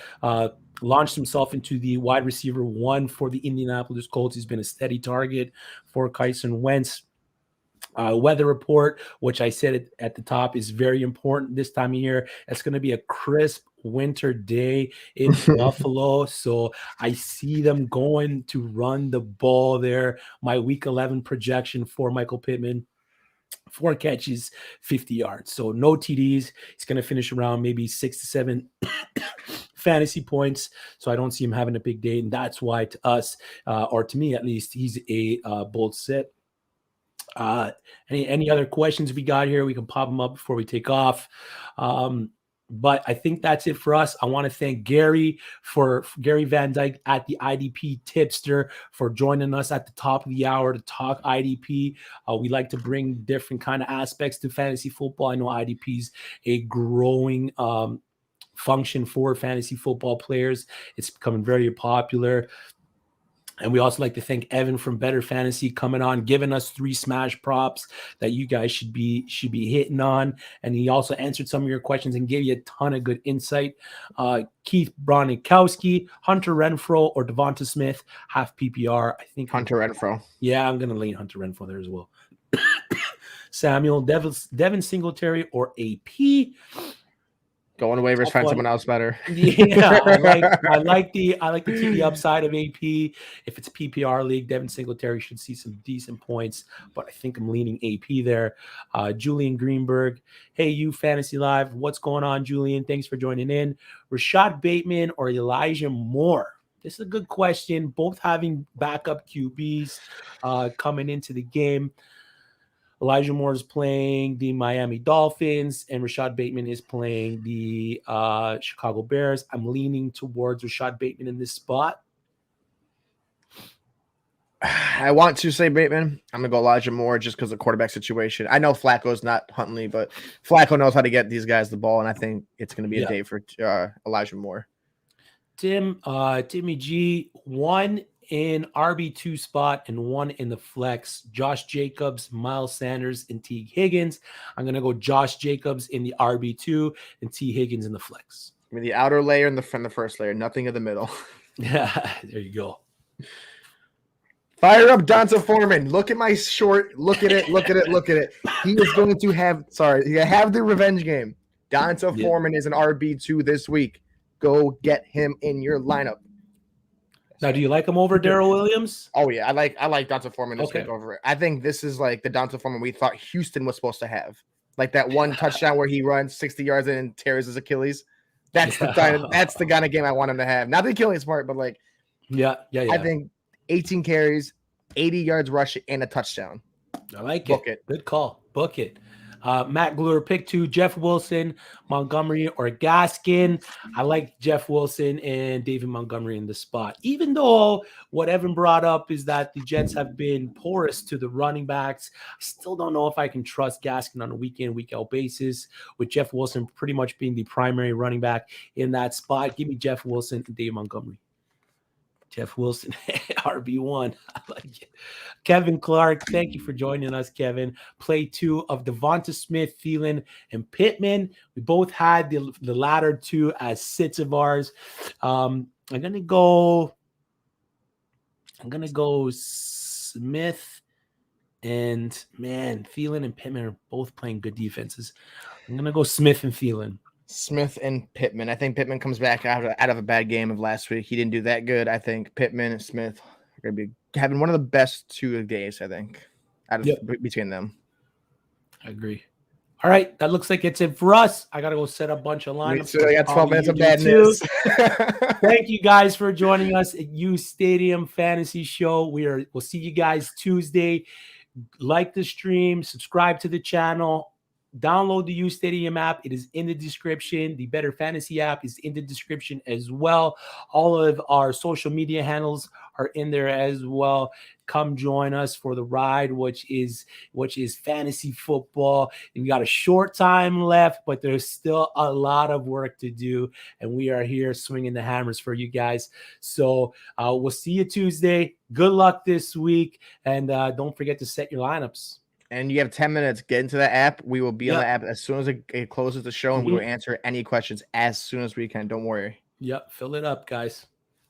Speaker 1: launched himself into the wide receiver 1 for the Indianapolis Colts. He's been a steady target for Carson Wentz. Weather report, which I said at the top, is very important this time of year. It's going to be a crisp winter day in Buffalo, so I see them going to run the ball there. My week 11 projection for Michael Pittman, 4 catches, 50 yards. So no TDs. He's going to finish around maybe 6 to 7 fantasy points. So I don't see him having a big day, and that's why to us, or to me at least, he's a bold sit. Any other questions we got here? We can pop them up before we take off. But I think that's it for us. I want to thank Gary Van Dyke at the IDP Tipster for joining us at the top of the hour to talk IDP. We like to bring different kind of aspects to fantasy football. I know IDP is a growing function for fantasy football players. It's becoming very popular. And we also like to thank Evan from Better Fantasy coming on, giving us 3 smash props that you guys should be hitting on. And he also answered some of your questions and gave you a ton of good insight. Keith Bronikowski, Hunter Renfrow, or Devonta Smith, half PPR. I think
Speaker 2: Hunter Renfrow.
Speaker 1: Yeah, I'm going to lean Hunter Renfrow there as well. Samuel, Devin Singletary, or AP.
Speaker 2: Go on waivers, find someone else better.
Speaker 1: Yeah, I like the TV upside of AP. If it's a PPR league, Devin Singletary should see some decent points, but I think I'm leaning AP there. Julian Greenberg, hey, you Fantasy Live, what's going on, Julian? Thanks for joining in. Rashad Bateman or Elijah Moore? This is a good question. Both having backup QBs coming into the game. Elijah Moore is playing the Miami Dolphins, and Rashad Bateman is playing the Chicago Bears. I'm leaning towards Rashad Bateman in this spot.
Speaker 2: I want to say Bateman. I'm going to go Elijah Moore just because of the quarterback situation. I know Flacco's not Huntley, but Flacco knows how to get these guys the ball, and I think it's going to be a day for Elijah Moore.
Speaker 1: Timmy G, 1 in RB2 spot and 1 in the flex. Josh Jacobs, Miles Sanders, and T. Higgins. I'm going to go Josh Jacobs in the RB2 and T. Higgins in the flex.
Speaker 2: I mean, the outer layer and the first layer, nothing in the middle.
Speaker 1: Yeah, there you go.
Speaker 2: Fire up Donta Foreman. Look at my short. Look at it. Look at it. Look at it. He is going to have the revenge game. Donta Foreman is an RB2 this week. Go get him in your lineup.
Speaker 1: Now, do you like him over Daryl Williams?
Speaker 2: Oh yeah, I like Donta Foreman this week over it. I think this is like the Donta Foreman we thought Houston was supposed to have. Like that one touchdown where he runs 60 yards in and tears his Achilles. That's the kind of game I want him to have. Not the Achilles part, but like
Speaker 1: yeah.
Speaker 2: I think 18 carries, 80 yards rushing, and a touchdown.
Speaker 1: I like
Speaker 2: Book it.
Speaker 1: Good call. Book it. Matt Gluer, pick 2, Jeff Wilson, Montgomery, or Gaskin. I like Jeff Wilson and David Montgomery in the spot. Even though what Evan brought up is that the Jets have been porous to the running backs, I still don't know if I can trust Gaskin on a week-in, week-out basis, with Jeff Wilson pretty much being the primary running back in that spot. Give me Jeff Wilson and David Montgomery. Jeff Wilson, RB1. I like it. Kevin Clark, thank you for joining us, Kevin. Play 2 of Devonta Smith, Thielen, and Pittman. We both had the latter 2 as sits of ours. I'm gonna go Smith, and man, Thielen and Pittman are both playing good defenses. I'm gonna go Smith and Thielen.
Speaker 2: Smith and Pittman. I think Pittman comes back out of a bad game of last week. He didn't do that good. I think Pittman and Smith are going to be having one of the best 2 days, I think, between them.
Speaker 1: I agree. All right. That looks like it's it for us. I got to go set up a bunch of lineups.
Speaker 2: So I got 12 minutes of bad news.
Speaker 1: Thank you guys for joining us at uSTADIUM Fantasy Show. We'll see you guys Tuesday. Like the stream, subscribe to the channel. Download the uSTADIUM app. It is in the description. The Better Fantasy app is in the description as well. All of our social media handles are in there as well. Come join us for the ride, which is fantasy football. And we got a short time left, but there's still a lot of work to do. And we are here swinging the hammers for you guys. So we'll see you Tuesday. Good luck this week. And don't forget to set your lineups.
Speaker 2: And you have 10 minutes. Get into the app. We will be on the app as soon as it closes the show, and we will answer any questions as soon as we can. Don't worry.
Speaker 1: Yep. Fill it up, guys.